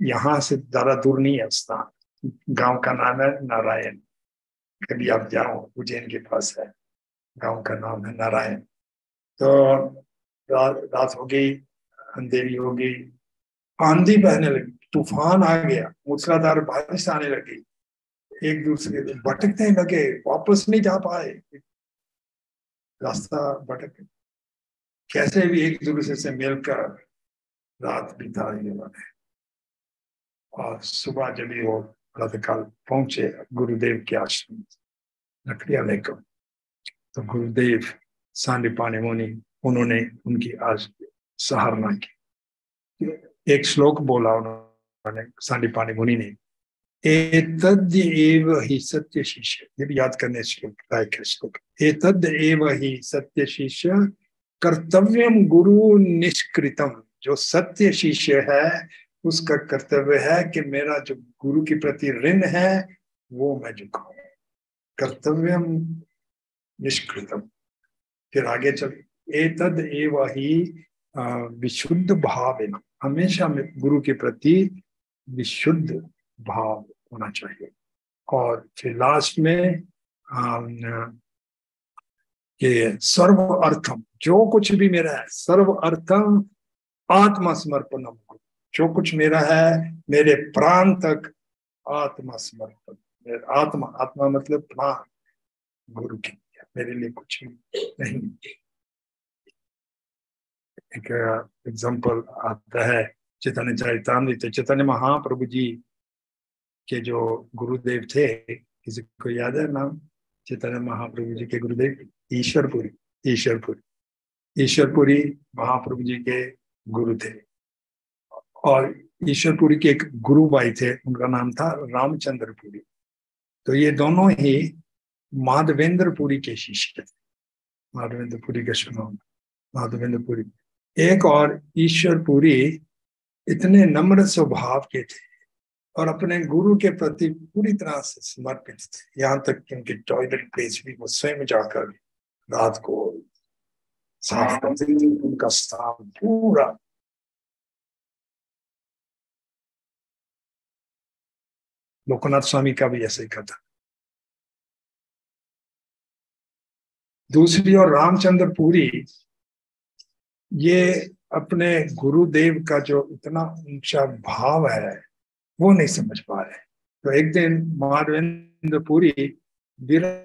यहाँ से ज्यादा दूर नहीं है स्थान। गांव का नाम है नारायण। कभी आप जाओ, उज्जैन के पास है, गांव का नाम है नारायण। तो रात हो गई, अंधेरी हो गई, आंधी बहने लगी, तूफान आ गया, मूसलाधार बारिश आने लगी। एक दूसरे भटकने लगे, वापस नहीं जा पाए, रास्ता भटक, कैसे भी एक दूसरे से मिलकर रात बिता दिए। और सुबह जब वो प्रातःकाल पहुंचे गुरुदेव के आश्रम, लकड़ियां लेकर, तो गुरुदेव सांदीपनि मुनि, उन्होंने उनकी आज सराहना की। एक श्लोक बोला उन्होंने, सांदीपनि मुनि ने, एतद् एव हि सत्य शिष्य, ये भी याद करने श्लोक लायक है श्लोक। एतद् एव हि सत्य शिष्य कर्तव्यम गुरु निष्कृतम, जो सत्य शिष्य है उसका कर्तव्य है कि मेरा जो गुरु के प्रति ऋण है वो मैं चुकाऊं। कर्तव्यम निष्कृतम। फिर आगे चल, एतद् एव हि विशुद्ध भावेन, हमेशा में गुरु के प्रति विशुद्ध भाव होना चाहिए। और फिर लास्ट में ये सर्व अर्थम, जो कुछ भी मेरा है, सर्व अर्थम आत्मा समर्पणम, जो कुछ मेरा है मेरे प्राण तक आत्मा समर्पण। आत्मा, आत्मा मतलब प्राण, गुरु के लिए, मेरे लिए कुछ नहीं। एक एग्जाम्पल आता है चैतन्य चरितामृत, चैतन्य महाप्रभु जी के जो गुरुदेव थे, किसी को याद है नाम? चैतन्य महाप्रभु जी के गुरुदेव ईश्वरपुरी, ईश्वरपुरी महाप्रभु जी के गुरु थे। और ईश्वरपुरी के एक गुरु भाई थे, उनका नाम था रामचंद्रपुरी। तो ये दोनों ही माधवेंद्रपुरी के शिष्य थे। माधवेंद्रपुरी का सुनो, माधवेंद्रपुरी। एक और ईश्वरपुरी इतने नम्र स्वभाव के थे और अपने गुरु के प्रति पूरी तरह से समर्पित थे, यहाँ तक कि उनके टॉयलेट प्लेस भी वो स्वयं जाकर रात को साफ करते थे, उनका स्थान पूरा। लोकनाथ स्वामी का भी ऐसे ही था। दूसरी ओर रामचंद्रपुरी, ये अपने गुरुदेव का जो इतना ऊंचा भाव है वो नहीं समझ पा रहे। तो एक दिन माधवेंद्रपुरी विरह,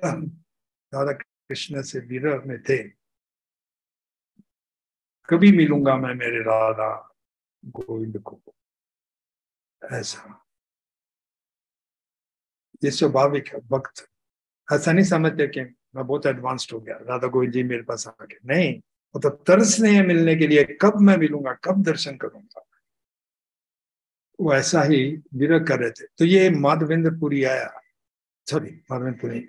राधा कृष्ण से विरह में थे। कभी मिलूंगा मैं मेरे राधा गोविंद को, ऐसा ये स्वाभाविक है। भक्त ऐसा नहीं समझते कि मैं बहुत एडवांस्ड हो गया, राधा गोविंद जी मेरे पास आ गए, नहीं, वो तो तरस रहे हैं मिलने के लिए, कब मैं मिलूंगा, कब दर्शन करूंगा। वो ऐसा ही विरह कर रहे थे। तो ये माधवेंद्रपुरी आया, सॉरी माधवेंद्रपुरी,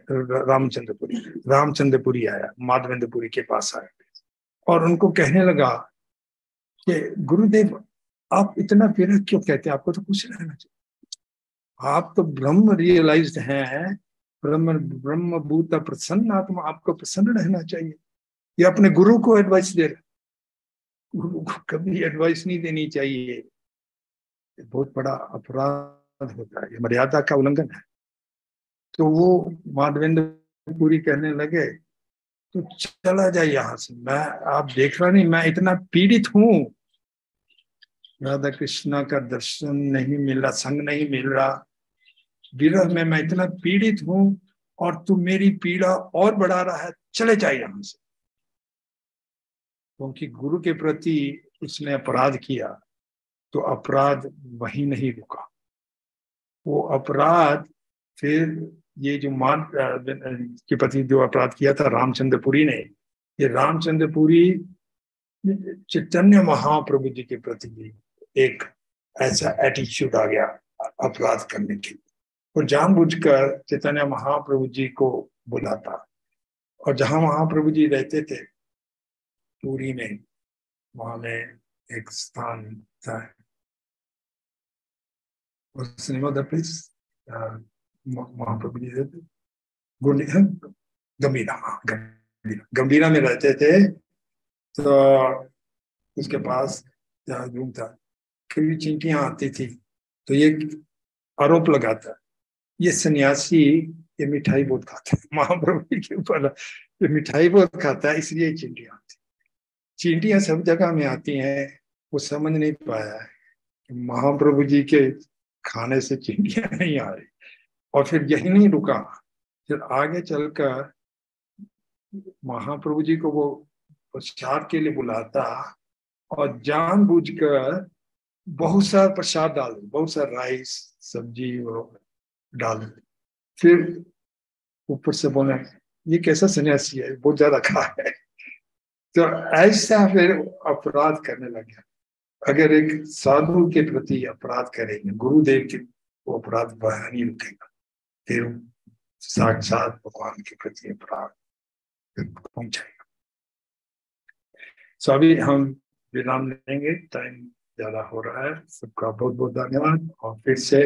रामचंद्रपुरी आया, माधवेंद्रपुरी के पास आया और उनको कहने लगा कि गुरुदेव आप इतना विरह क्यों कहते हैं, आपको तो खुश रहना चाहिए, आप तो ब्रह्म रियलाइज्ड हैं, ब्रह्म भूत प्रसन्न आत्मा, आपको प्रसन्न रहना चाहिए। ये अपने गुरु को एडवाइस दे रहे, गुरु को कभी एडवाइस नहीं देनी चाहिए, बहुत बड़ा अपराध होता है, ये मर्यादा का उल्लंघन है। तो वो माधवेंद्रपुरी कहने लगे तो चला जाए यहाँ से, मैं, आप देख रहा नहीं मैं इतना पीड़ित हूं, राधा कृष्णा का दर्शन नहीं मिल रहा, संग नहीं मिल रहा, विरह में मैं इतना पीड़ित हूं और तू मेरी पीड़ा और बढ़ा रहा है, चले जाए यहाँ से। क्योंकि गुरु के प्रति उसने अपराध किया तो अपराध वहीं नहीं रुका, वो अपराध फिर ये जो मान के प्रति जो अपराध किया था रामचंद्रपुरी ने, ये रामचंद्रपुरी चैतन्य महाप्रभु जी के प्रति भी एक ऐसा एटीट्यूड आ गया अपराध करने के, वो जानबूझकर चैतन्य महाप्रभु जी को बुलाता। और जहां महाप्रभु जी रहते थे पुरी में, वहां में एक स्थान था, महाप्रभु जी रहते गंभीरा में रहते थे। तो उसके पास जहाँ रूम था, कभी चिंटियां आती थी तो ये आरोप लगाता, ये सन्यासी ये मिठाई बहुत खाता है, महाप्रभु जी के ऊपर ये मिठाई बहुत खाता है इसलिए चिंटियां आती। चींटियां सब जगह में आती हैं, वो समझ नहीं पाया है कि महाप्रभु जी के खाने से चींटियां नहीं आ रही। और फिर यही नहीं रुका, फिर आगे चलकर महाप्रभु जी को वो प्रसाद के लिए बुलाता और जानबूझकर बहुत सारा प्रसाद डाल, बहुत सारा राइस सब्जी वो डाल, फिर ऊपर से बोले ये कैसा सन्यासी है, बहुत ज्यादा खा है। तो ऐसा फिर अपराध करने लग गया। अगर एक साधु के प्रति अपराध करेंगे, गुरुदेव के वो अपराध बढ़ा नहीं रुकेगा, फिर साक्षात भगवान के प्रति अपराध पहुंचाएगा। सो अभी हम विराम लेंगे, टाइम ज्यादा हो रहा है। सबका बहुत बहुत धन्यवाद और फिर से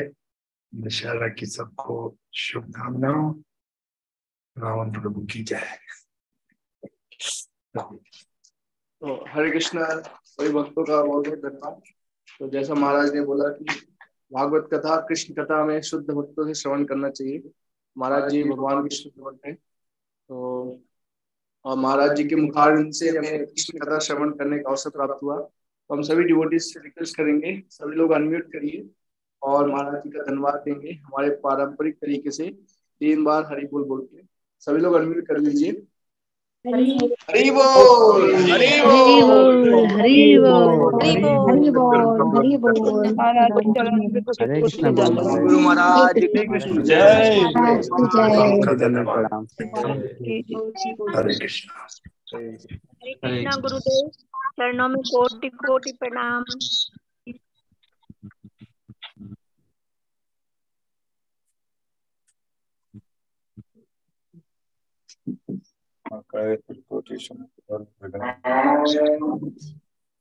दशहरा की सबको शुभकामनाओं। रावण प्रभु की जय। तो हरे कृष्णा सभी भक्तों का बहुत बहुत धन्यवाद। तो जैसा महाराज ने बोला कि भागवत कथा कृष्ण कथा में शुद्ध भक्तों से श्रवण करना चाहिए। महाराज जी भगवान के शुद्ध भक्त हैं, तो और महाराज जी के मुखारविंद से हमें कृष्ण कथा श्रवण करने का अवसर प्राप्त हुआ। तो हम सभी डिवोटीज से रिक्वेस्ट करेंगे, सभी लोग अनम्यूट करिए और महाराज जी का धन्यवाद देंगे हमारे पारंपरिक तरीके से 3 बार हरि बोल बोल के। सभी लोग अनम्यूट कर लीजिए। हरि बोल, हरि बोल, हरि बोल, हरि बोल, हरि बोल, हरि बोल। महाराज के चरण में तो हरे कुछ कृष्ण जाता बोल। है। गुरु महाराज की जय। महाराज की जय। सबका धन्यवाद। प्रणाम। हरे कृष्णा। हरे कृष्णा गुरुदेव, चरणों में कोटि कोटि प्रणाम। Okay,